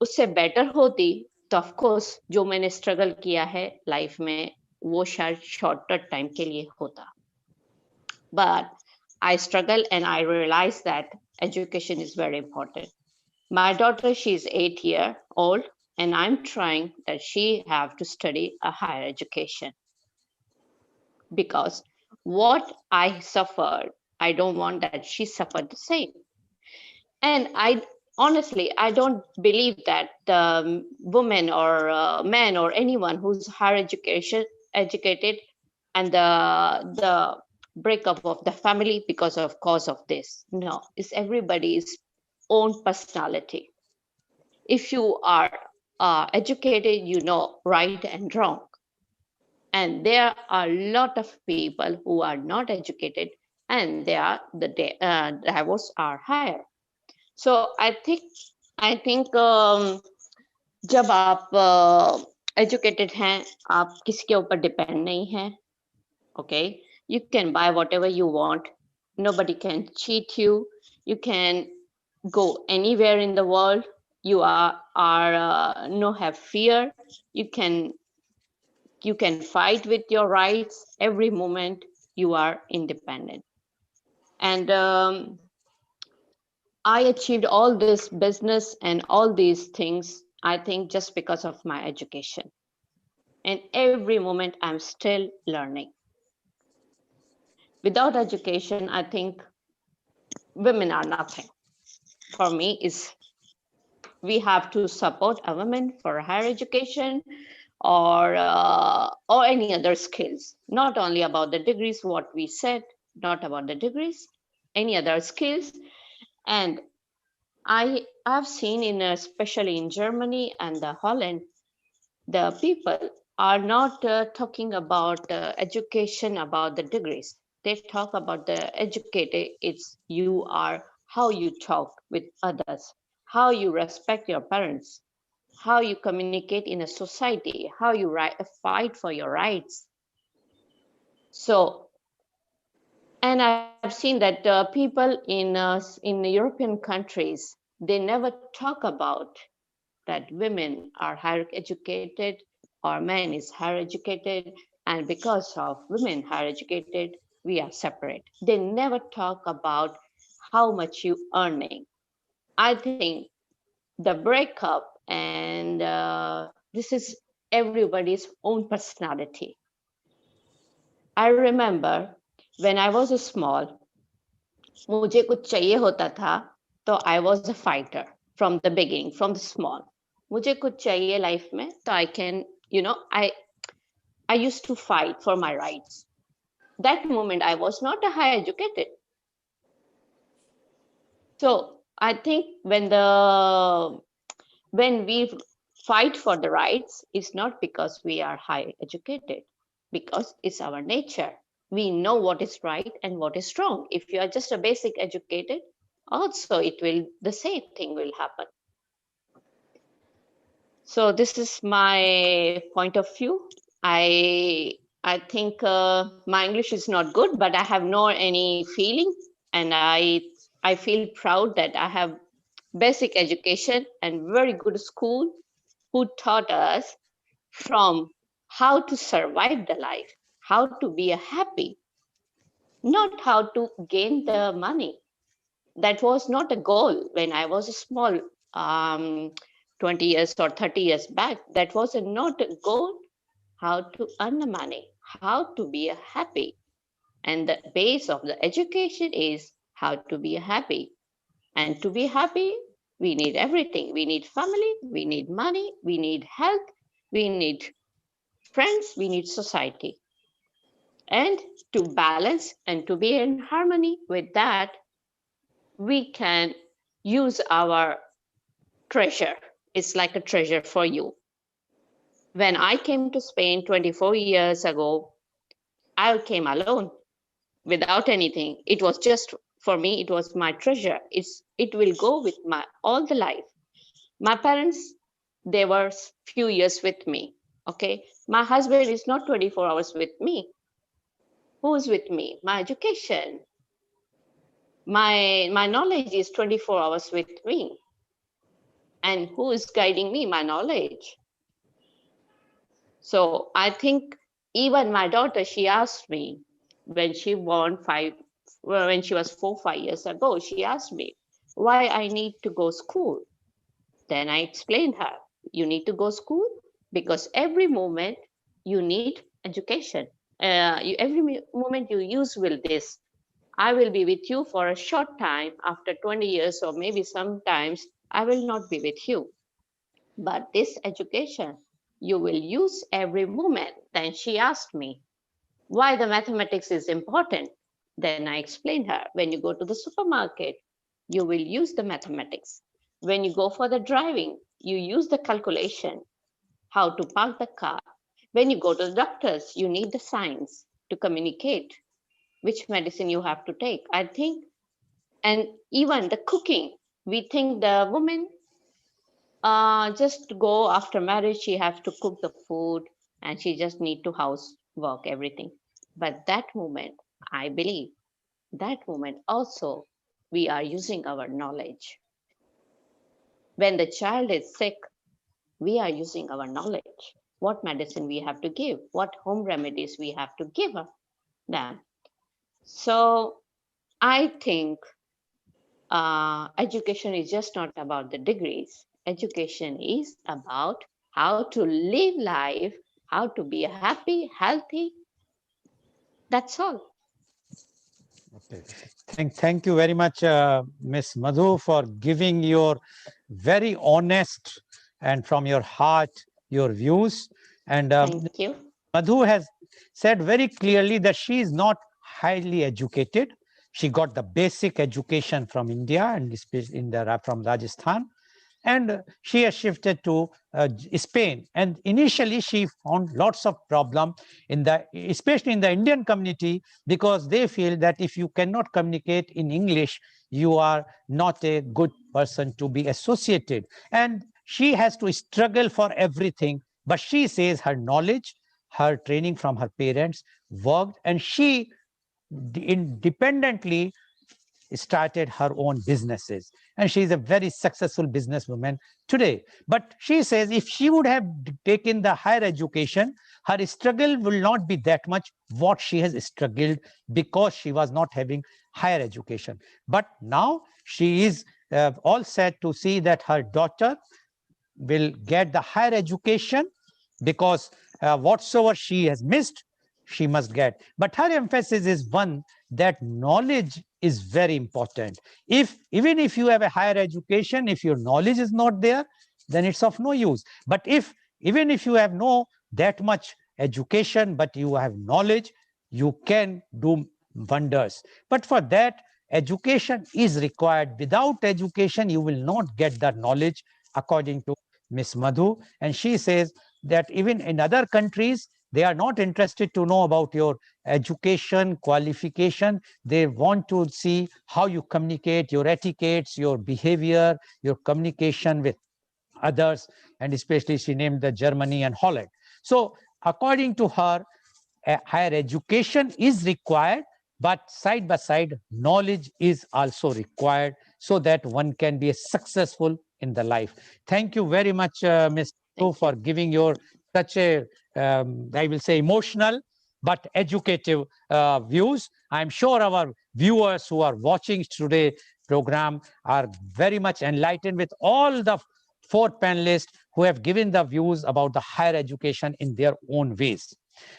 Speaker 5: उससे better होती, तो ऑफ कोर्स जो मैंने स्ट्रगल किया है लाइफ में, वो शायद शॉर्टर टाइम के लिए होता. But I struggle and I realize that education is very important. My daughter, she's 8 years old, and I'm trying that she have to study a higher education, because what I suffered, I don't want that she suffered the same. And I honestly, I don't believe that the woman or man or anyone who's higher educated and the breakup of the family because of cause of this. No, it's everybody's own personality. If you are educated, you know right and wrong. And there are a lot of people who are not educated, and they are the divorce are higher. So I think जब आप educated हैं, आप किसी के ऊपर depend नहीं हैं, okay? You can buy whatever you want. Nobody can cheat you. You can go anywhere in the world. You are no have fear. You can fight with your rights every moment. You are independent. And I achieved all this business and all these things, I think, just because of my education. And every moment I'm still learning. Without education, I think women are nothing. For me, is we have to support a woman for higher education or any other skills. Not only about the degrees, what we said, not about the degrees, any other skills. And I've seen especially in Germany and the Holland, the people are not talking about education, about the degrees. They talk about the educated. It's you are how you talk with others, how you respect your parents, how you communicate in a society, how you fight for your rights. So, and I've seen that people in the European countries, they never talk about that women are higher educated or men is higher educated, and because of women higher educated, we are separate. They never talk about how much you earning. I think the breakup and this is everybody's own personality. I remember when I was small, मुझे कुछ चाहिए होता था, तो I was a fighter from the beginning, from the small. मुझे कुछ चाहिए life में, तो I can, I used to fight for my rights. That moment I was not a high educated. So I think when we fight for the rights, it's not because we are high educated, because it's our nature. We know what is right and what is wrong. If you are just a basic educated, also the same thing will happen. So this is my point of view. I think my English is not good, but I have no any feeling, and I feel proud that I have basic education and very good school who taught us from how to survive the life, how to be happy, not how to gain the money. That was not a goal when I was small, 20 years or 30 years back. That was not a goal, how to earn the money, how to be happy. And the base of the education is how to be happy. And to be happy, we need everything. We need family, we need money, we need health, we need friends, we need society. And to balance and to be in harmony with that, we can use our treasure. It's like a treasure for you. When I came to Spain 24 years ago, I came alone without anything. It was just for me, it was my treasure. It will go with my all the life. My parents, they were few years with me. Okay. My husband is not 24 hours with me. Who's with me? My education. My knowledge is 24 hours with me. And who is guiding me? My knowledge. So I think even my daughter, she asked me when she when she was 4, 5 years ago, she asked me why I need to go school. Then I explained her, you need to go school because every moment you need education. Every moment you use will this. I will be with you for a short time. After 20 years, or maybe sometimes, I will not be with you. But this education, you will use every moment. Then she asked me why the mathematics is important. Then I explained her, when you go to the supermarket, you will use the mathematics. When you go for the driving, you use the calculation, how to park the car. When you go to the doctors, you need the science to communicate which medicine you have to take. I think, and even the cooking, we think the woman just go after marriage, she has to cook the food and she just need to housework everything. But that moment, I believe, that moment also we are using our knowledge. When the child is sick, we are using our knowledge. What medicine we have to give, what home remedies we have to give them. So I think education is just not about the degrees. Education is about how to live life, how to be happy, healthy. That's all.
Speaker 1: Okay. Thank you very much, Miss Madhu, for giving your very honest and from your heart your views. And
Speaker 5: Thank you.
Speaker 1: Madhu has said very clearly that she is not highly educated. She got the basic education from India and from Rajasthan, and she has shifted to Spain. And initially, she found lots of problem especially in the Indian community, because they feel that if you cannot communicate in English, you are not a good person to be associated. And she has to struggle for everything. But she says her knowledge, her training from her parents worked, and she independently started her own businesses, and she is a very successful businesswoman today. But she says if she would have taken the higher education, her struggle will not be that much what she has struggled, because she was not having higher education. But now she is all set to see that her daughter will get the higher education, because whatsoever she has missed, she must get. But her emphasis is one, that knowledge is very important. If even if you have a higher education, if your knowledge is not there, then it's of no use. But if even if you have no that much education, but you have knowledge, you can do wonders. But for that, education is required. Without education, you will not get the knowledge, according to Miss Madhu. And she says that even in other countries, they are not interested to know about your education, qualification. They want to see how you communicate, your etiquettes, your behavior, your communication with others. And especially she named the Germany and Holland. So according to her, higher education is required, but side by side, knowledge is also required, so that one can be successful in the life. Thank you very much, Ms. for giving your such a, I will say, emotional but educative views. I'm sure our viewers who are watching today program are very much enlightened with all the four panelists who have given the views about the higher education in their own ways.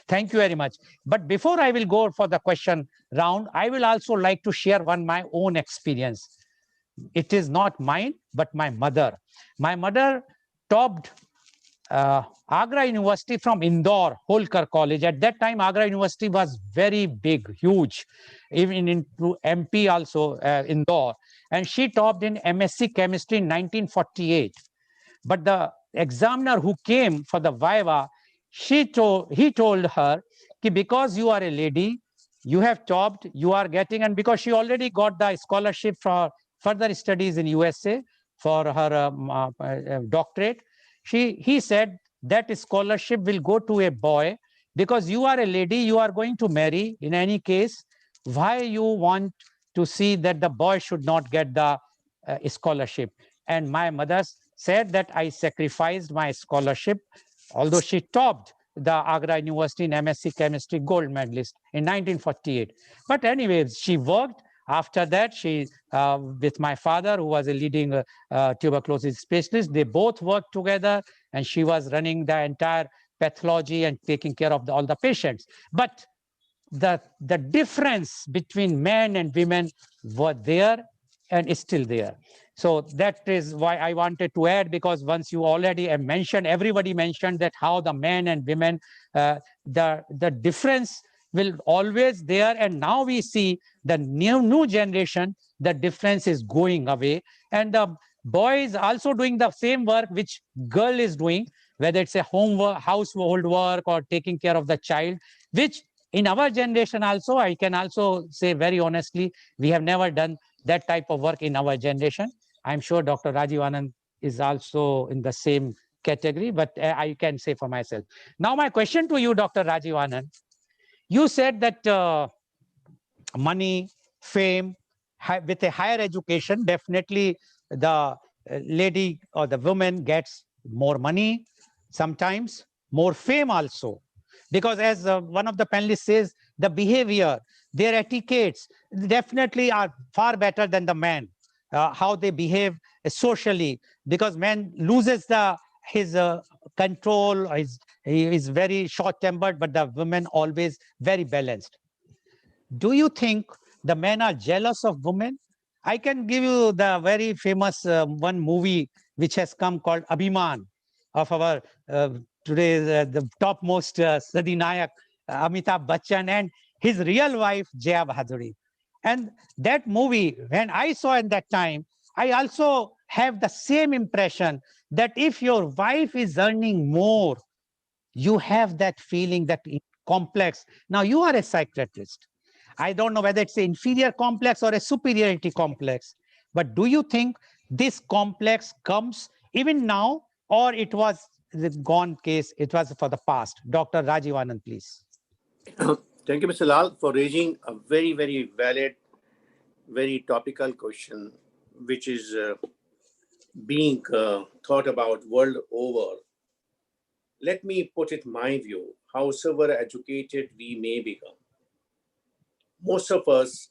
Speaker 1: Thank you very much. But before I will go for the question round, I will also like to share my own experience. It is not mine, but my mother. My mother topped Agra University from Indore, Holkar College. At that time, Agra University was very big, huge, even into MP also, Indore. And she topped in MSc Chemistry in 1948. But the examiner who came for the Viva, he told her, because you are a lady, you have topped, you are getting, and because she already got the scholarship for further studies in USA for her doctorate, he said that scholarship will go to a boy, because you are a lady, you are going to marry in any case. Why you want to see that the boy should not get the scholarship? And my mother said that I sacrificed my scholarship, although she topped the Agra University in MSc Chemistry gold medalist in 1948. But anyways, she worked. After that, she, with my father, who was a leading tuberculosis specialist, they both worked together, and she was running the entire pathology and taking care of all the patients. But the difference between men and women were there and is still there. So that is why I wanted to add, because once you already have mentioned, everybody mentioned that how the men and women, the difference will always there. And now we see the new generation, the difference is going away. And the boy is also doing the same work which girl is doing, whether it's a homework, household work, or taking care of the child, which in our generation also, I can also say very honestly, we have never done that type of work in our generation. I'm sure Dr. Rajiv Anand is also in the same category, but I can say for myself. Now, my question to you, Dr. Rajiv Anand, you said that money, fame, with a higher education, definitely the lady or the woman gets more money, sometimes more fame also. Because as one of the panelists says, the behavior, their etiquettes definitely are far better than the man, how they behave socially, because man loses his control, he is very short-tempered, but the women always very balanced. Do you think the men are jealous of women? I can give you the very famous one movie which has come called Abhiman of our today's the topmost Sadi Nayak, Amitabh Bachchan, and his real wife, Jaya Bahaduri. And that movie, when I saw in that time, I also have the same impression that if your wife is earning more, you have that feeling, that complex. Now, you are a psychiatrist. I don't know whether it's an inferior complex or a superiority complex, but do you think this complex comes even now, or it was the gone case, it was for the past? Dr. Rajiv Anand, please.
Speaker 2: Thank you, Mr. Lal, for raising a very, very valid, very topical question, which is being thought about world over. Let me put it my view, howsoever educated we may become. Most of us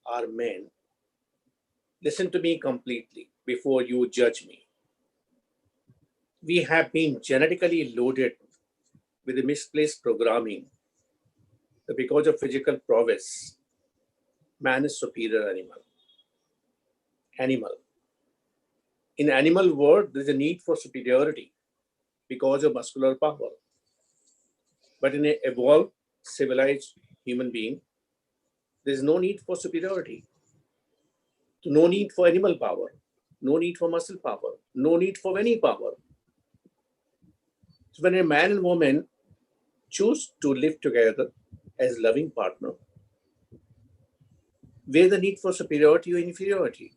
Speaker 2: are men. Listen to me completely before you judge me. We have been genetically loaded with a misplaced programming that because of physical prowess, man is superior animal. In animal world, there is a need for superiority because of muscular power. But in an evolved, civilized human being, there is no need for superiority. No need for animal power. No need for muscle power. No need for any power. So when a man and woman choose to live together as loving partner, where the need for superiority or inferiority?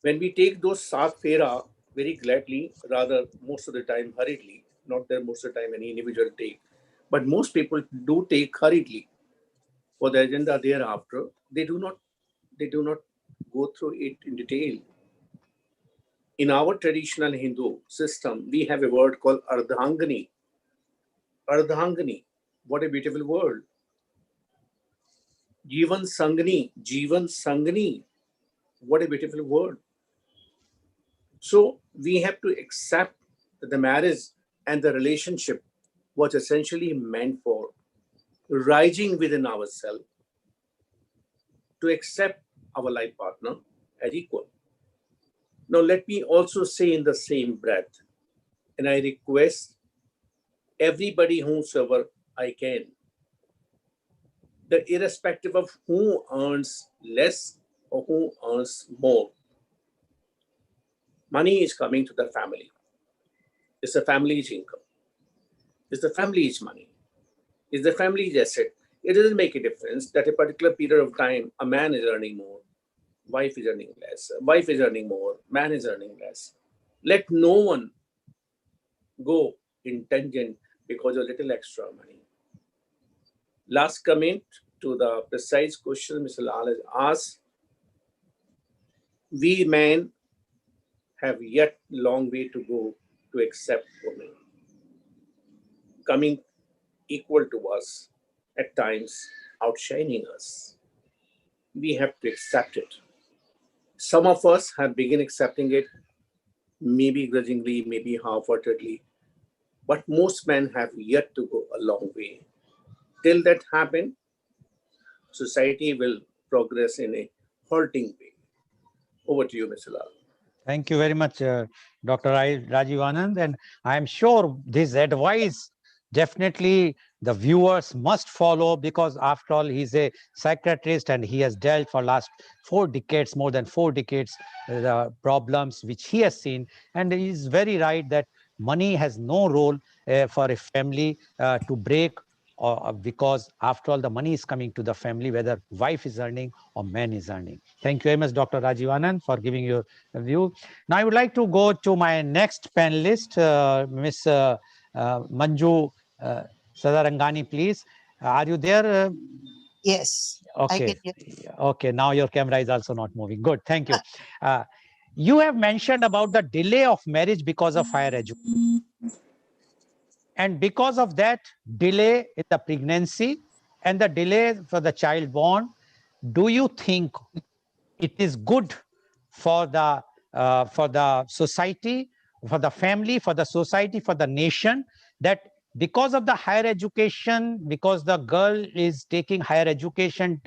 Speaker 2: When we take those Saat Fera very gladly, rather most of the time hurriedly, not that most of the time any individual take, but most people do take hurriedly for the agenda thereafter. They do not go through it in detail. In our traditional Hindu system, we have a word called Ardhangani. Ardhangani, what a beautiful word. Jivan Sangani, what a beautiful word. So we have to accept that the marriage and the relationship was essentially meant for rising within ourselves to accept our life partner as equal. Now, let me also say in the same breath, and I request everybody whomsoever I can, that irrespective of who earns less or who earns more, money is coming to the family. It's the family's income. It's the family's money. It's the family's asset. It doesn't make a difference that a particular period of time a man is earning more, wife is earning less, wife is earning more, man is earning less. Let no one go in tangent because of little extra money. Last comment to the precise question Mr. Lal has asked. We men have yet long way to go to accept women coming equal to us, at times outshining us. We have to accept it. Some of us have begun accepting it, maybe grudgingly, maybe half-heartedly. but most men have yet to go a long way. Till that happen, society will progress in a halting way. Over to you, Mr. Lal.
Speaker 1: Thank you very much, Dr. Rajiv Anand. And I'm sure this advice definitely the viewers must follow, because after all, he's a psychiatrist and he has dealt for last 4 decades, more than 4 decades, the problems which he has seen. And he's very right that money has no role for a family to break, because after all, the money is coming to the family, whether wife is earning or man is earning. Thank you very much, Dr. Rajiv Anand, for giving your view. Now, I would like to go to my next panelist, Ms. Manju Sadarangani, please. Are you there?
Speaker 3: Yes, I
Speaker 1: Okay.
Speaker 3: can hear.
Speaker 1: Okay. Now your camera is also not moving. Good. Thank you. You have mentioned about the delay of marriage because of higher education. And because of that delay in the pregnancy and the delay for the child born, do you think it is good for the society, for the family, for the society, for the nation, that because of the higher education, because the girl is taking higher education,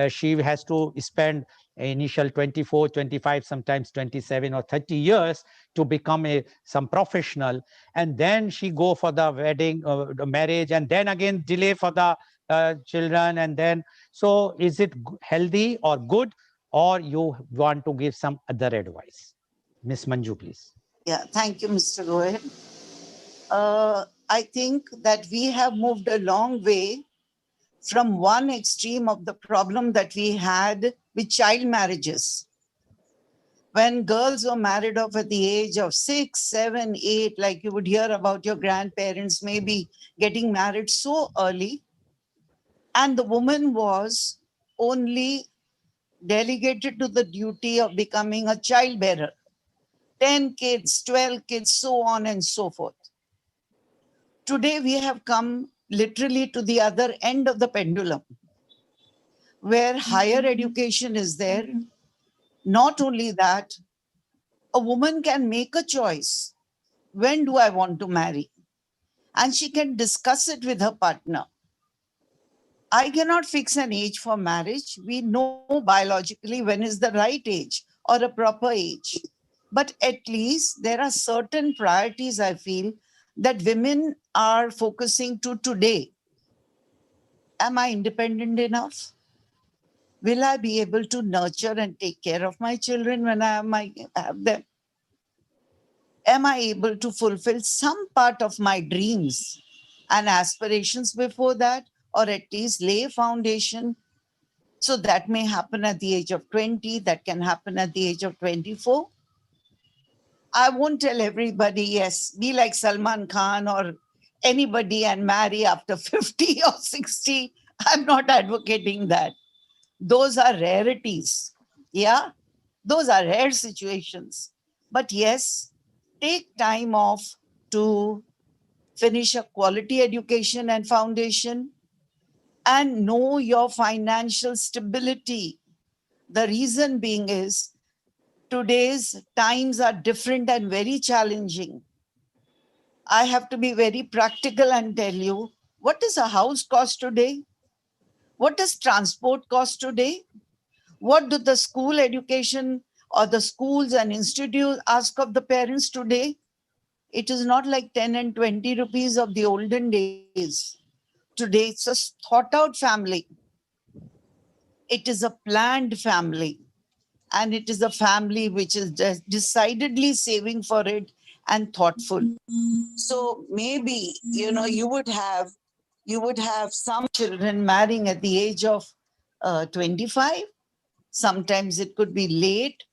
Speaker 1: she has to spend initial 24, 25, sometimes 27 or 30 years to become some professional, and then she go for the wedding, the marriage, and then again delay for the children, and then, so is it healthy or good, or you want to give some other advice? Miss Manju, please.
Speaker 3: Yeah, thank you, Mr. Goel. I think that we have moved a long way from one extreme of the problem that we had with child marriages. When girls were married off at the age of 6, 7, 8, like you would hear about your grandparents maybe getting married so early, and the woman was only delegated to the duty of becoming a childbearer. 10 kids, 12 kids, so on and so forth. Today, we have come literally to the other end of the pendulum, where higher education is there. Not only that, a woman can make a choice. When do I want to marry? And she can discuss it with her partner. I cannot fix an age for marriage. We know biologically when is the right age or a proper age. But at least there are certain priorities, I feel, that women are focusing to today. Am I independent enough? Will I be able to nurture and take care of my children when I have them? Am I able to fulfill some part of my dreams and aspirations before that, or at least lay a foundation? So that may happen at the age of 20, that can happen at the age of 24. I won't tell everybody, yes, be like Salman Khan or anybody and marry after 50 or 60. I'm not advocating that. Those are rarities. Yeah, those are rare situations. But yes, take time off to finish a quality education and foundation and know your financial stability. The reason being is today's times are different and very challenging. I have to be very practical and tell you, what does a house cost today? What does transport cost today? What do the school education or the schools and institutes ask of the parents today? It is not like 10 and 20 rupees of the olden days. Today, it's a thought out family. It is a planned family. And it is a family which is decidedly saving for it and thoughtful. So maybe, you would have some children marrying at the age of 25. Sometimes it could be late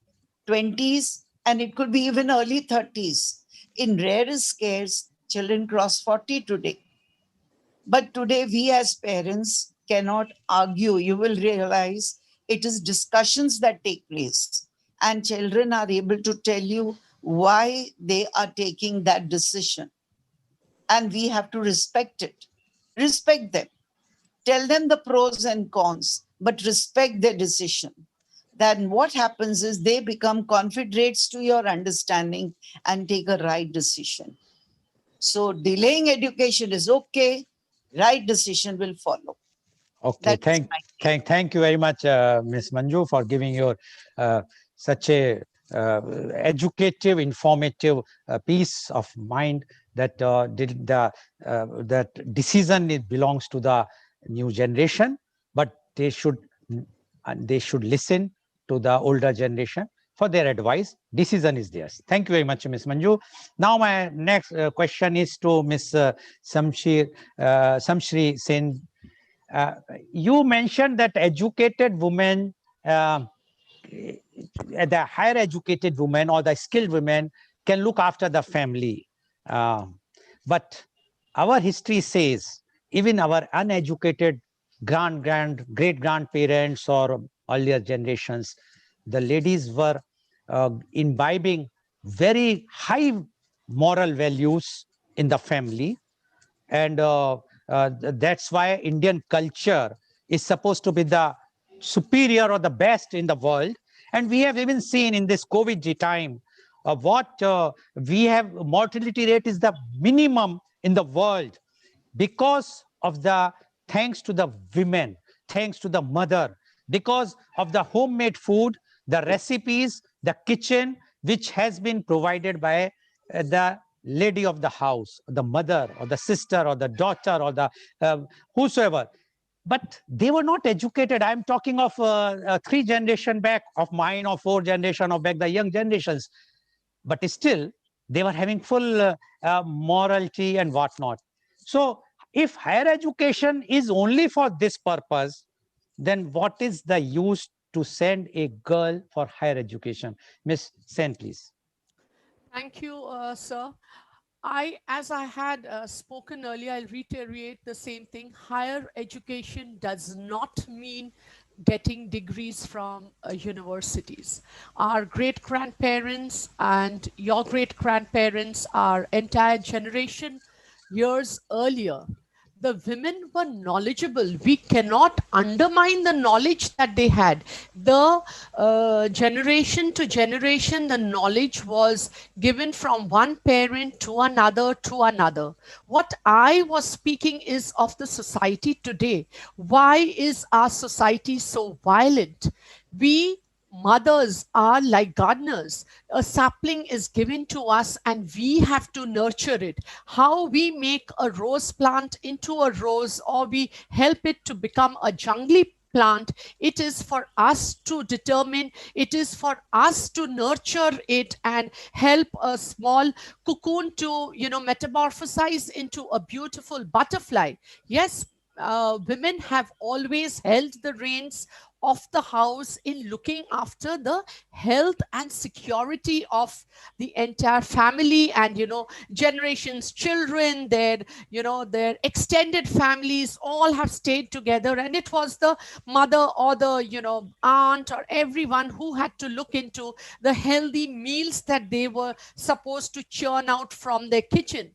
Speaker 3: 20s and it could be even early 30s. In rarest case, children cross 40 today. But today, we as parents cannot argue. You will realize it is discussions that take place, and children are able to tell you why they are taking that decision. And we have to respect it. Respect them. Tell them the pros and cons, but respect their decision. Then what happens is they become confederates to your understanding and take a right decision. So delaying education is okay. Right decision will follow.
Speaker 1: Okay,
Speaker 3: That is my take.
Speaker 1: thank you very much, Ms. Manju, for giving your such a educative, informative peace of mind that that decision it belongs to the new generation, but they should listen to the older generation for their advice. Decision is theirs. Thank you very much, Ms. Manju. Now, my next question is to Ms. Samshri Sen. uh, you mentioned that educated women, uh, the higher educated women or the skilled women can look after the family. Uh, but our history says even our uneducated great grandparents or earlier generations, the ladies were imbibing very high moral values in the family, and that's why Indian culture is supposed to be the superior or the best in the world. And we have even seen in this COVID time, what we have mortality rate is the minimum in the world because of the thanks to the women, thanks to the mother, because of the homemade food, the recipes, the kitchen, which has been provided by the lady of the house, the mother or the sister or the daughter or the whosoever. But they were not educated. I'm talking of 3 generation back of mine or 4 generation of back, the young generations. But still, they were having full morality and whatnot. So if higher education is only for this purpose, then what is the use to send a girl for higher education? Miss Sen, please.
Speaker 4: Thank you, sir. As I had spoken earlier, I'll reiterate the same thing. Higher education does not mean getting degrees from universities. Our great grandparents and your great grandparents, our entire generation, years earlier, the women were knowledgeable. We cannot undermine the knowledge that they had. The generation to generation, the knowledge was given from one parent to another to another. What I was speaking is of the society today. Why is our society so violent? We mothers are like gardeners. A sapling is given to us and we have to nurture it. How we make a rose plant into a rose, or we help it to become a jungly plant, it is for us to determine. It is for us to nurture it and help a small cocoon to metamorphosize into a beautiful butterfly. Yes, women have always held the reins of the house in looking after the health and security of the entire family, and generations, children, their extended families all have stayed together, and it was the mother or the aunt or everyone who had to look into the healthy meals that they were supposed to churn out from their kitchen.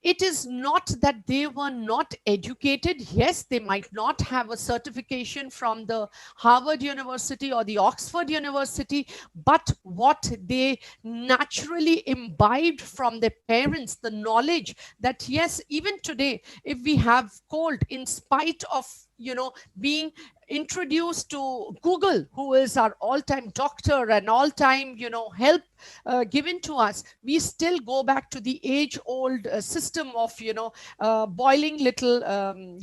Speaker 4: It is not that they were not educated. Yes, they might not have a certification from the Harvard University or the Oxford University, but what they naturally imbibed from their parents, the knowledge that, yes, even today, if we have cold, in spite of being introduced to Google, who is our all-time doctor and all-time help given to us, we still go back to the age-old system of boiling little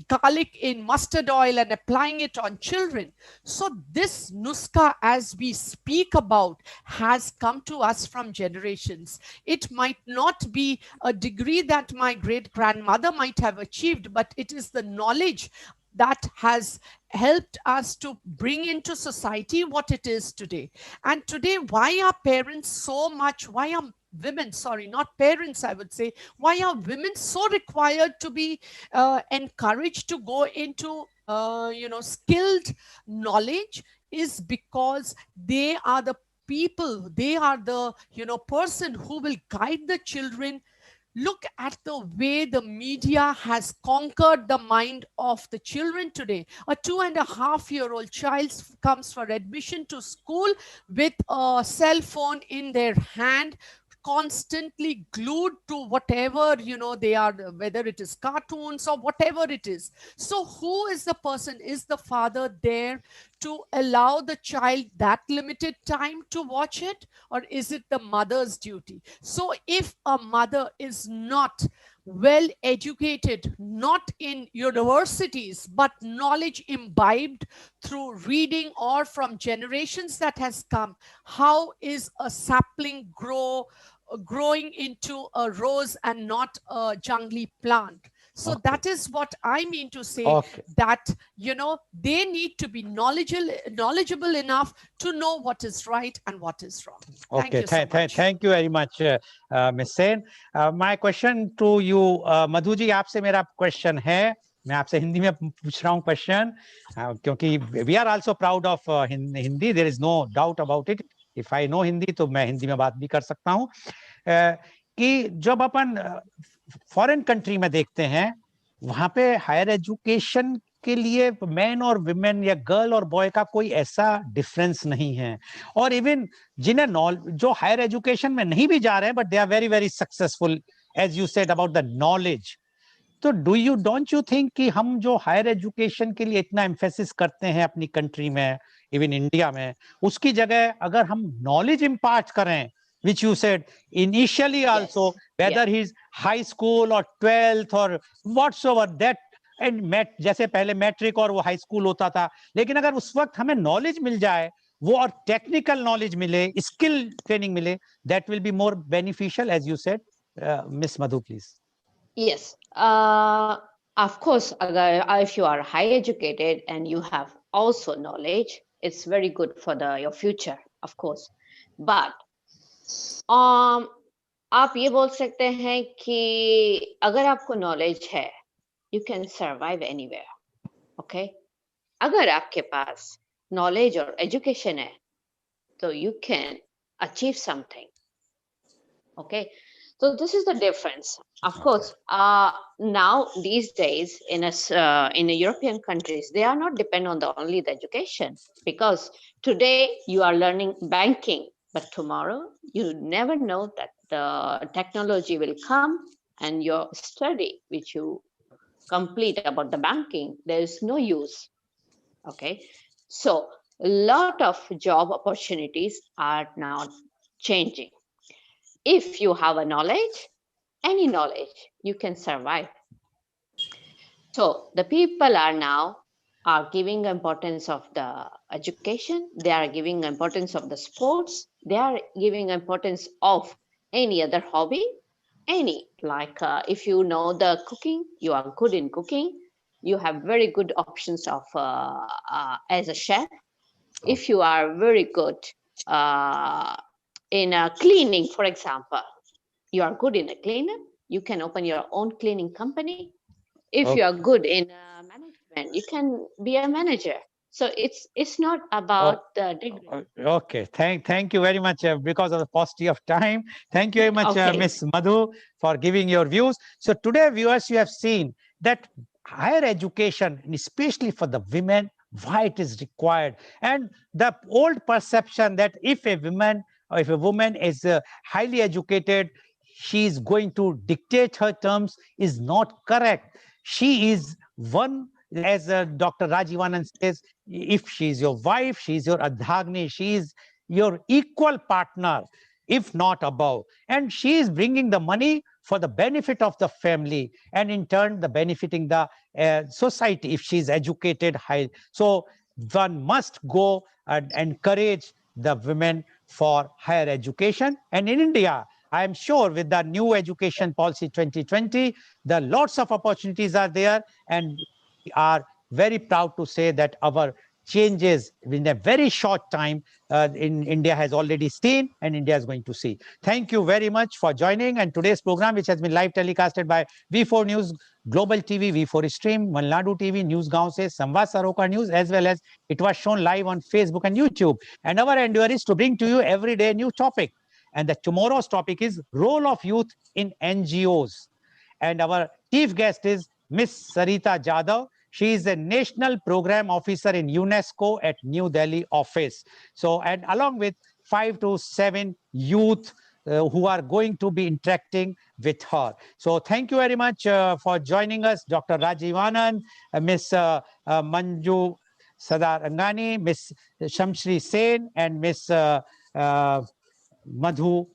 Speaker 4: garlic in mustard oil and applying it on children. So this nuska, as we speak about, has come to us from generations. It might not be a degree that my great grandmother might have achieved, but it is the knowledge that has helped us to bring into society what it is today. And today, why are parents so much, why are women, sorry, not parents, I would say, why are women so required to be encouraged to go into skilled knowledge, is because they are the people, they are the person who will guide the children. Look at the way the media has conquered the mind of the children today. A 2.5-year-old child comes for admission to school with a cell phone in their hand, constantly glued to whatever, they are, whether it is cartoons or whatever it is. So who is the person? Is the father there to allow the child that limited time to watch it, or is it the mother's duty? So if a mother is not well educated, not in universities, but knowledge imbibed through reading or from generations that has come, how is a sapling growing into a rose and not a jungly plant? So
Speaker 1: Okay.
Speaker 4: that is what I mean to say,
Speaker 1: Okay.
Speaker 4: that they need to be knowledgeable enough to know what is right and what is wrong. Thank
Speaker 1: Okay,
Speaker 4: you so much.
Speaker 1: thank you very much, Miss Sen. My question to you, Madhu ji, आपसे मेरा question है, मैं आपसे हिंदी में पूछ रहा हूँ question, क्योंकि we are also proud of Hindi, there is no doubt about it. If I know Hindi तो मैं हिंदी में बात भी कर सकता हूँ, कि जब अपन फॉरेन कंट्री में देखते हैं, वहां पे हायर एजुकेशन के लिए मैन और विमेन या गर्ल और बॉय का कोई ऐसा डिफरेंस नहीं है, और इवन जिन्हें जो हायर एजुकेशन में नहीं भी जा रहे हैं, but they are very very successful, as you said about the knowledge. तो डोंट यू थिंक कि हम जो हायर एजुकेशन के लिए इतना एम्फेसिस करते हैं अपनी कंट्री में, इवन इंडिया में, उसकी जगह अगर हम नॉलेज इम्पार्ट करें, which you said initially also,
Speaker 5: Yes.
Speaker 1: whether
Speaker 5: Yeah.
Speaker 1: he's high school or 12th or whatsoever that, and जैसे पहले मैट्रिक और वो हाई स्कूल होता था, लेकिन अगर उस वक्त हमें नॉलेज मिल जाए, वो और टेक्निकल नॉलेज मिले, स्किल ट्रेनिंग मिले, that will be more beneficial, as you said. Miss Madhu, please.
Speaker 5: Yes. Of course, if you are high educated and you have also knowledge, it's very good for your future, of course. But आप ये बोल सकते हैं कि अगर आपको knowledge है, you can survive anywhere. Okay? अगर आपके पास knowledge और education है, so you can achieve something. Okay? So this is the difference. Of course, now these days in the European countries, they are not depend on only the education, because today you are learning banking, but tomorrow you never know that the technology will come and your study which you complete about the banking, there is no use. Okay, so a lot of job opportunities are now changing. If you have a knowledge, any knowledge, you can survive. So the people are giving importance of the education, they are giving importance of the sports, they are giving importance of any other hobby, like if you know the cooking, you are good in cooking, you have very good options of as a chef. If you are very good in cleaning, for example, you are good in a cleaner, you can open your own cleaning company. If you are good in management, you can be a manager. So it's not about the degree.
Speaker 1: Okay, thank you very much, because of the paucity of time. Thank you very much,
Speaker 5: Okay.
Speaker 1: Miss Madhu, for giving your views. So today, viewers, you have seen that higher education, and especially for the women, why it is required, and the old perception that if a woman is highly educated, she is going to dictate her terms is not correct. She is one, as Dr. Rajivanand says, if she is your wife, she is your Adhagni, she is your equal partner, if not above. And she is bringing the money for the benefit of the family, and in turn, the benefiting the society if she is educated high. So one must go and encourage the women for higher education. And in India, I am sure with the new education policy 2020, the lots of opportunities are there, and we are very proud to say that our changes in a very short time in India has already seen, and India is going to see. Thank you very much for joining. And today's program, which has been live telecasted by V4 News, Global TV, V4 Stream, Malnadu TV, News Gaon se, Samvad Saroka News, as well as it was shown live on Facebook and YouTube. And our endeavor is to bring to you every day a new topic. And the tomorrow's topic is role of youth in NGOs. And our chief guest is Miss Sarita Jadhav. She is a National Program Officer in UNESCO at New Delhi office. So, and along with 5 to 7 youth who are going to be interacting with her. So thank you very much for joining us, Dr. Rajiv Anand, Ms. Manju Sadarangani, Ms. Shamshri Sen, and Ms. Madhu,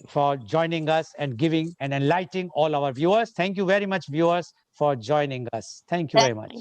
Speaker 1: for joining us and giving and enlightening all our viewers. Thank you very much, viewers, for joining us. Thank you very much.
Speaker 5: Thank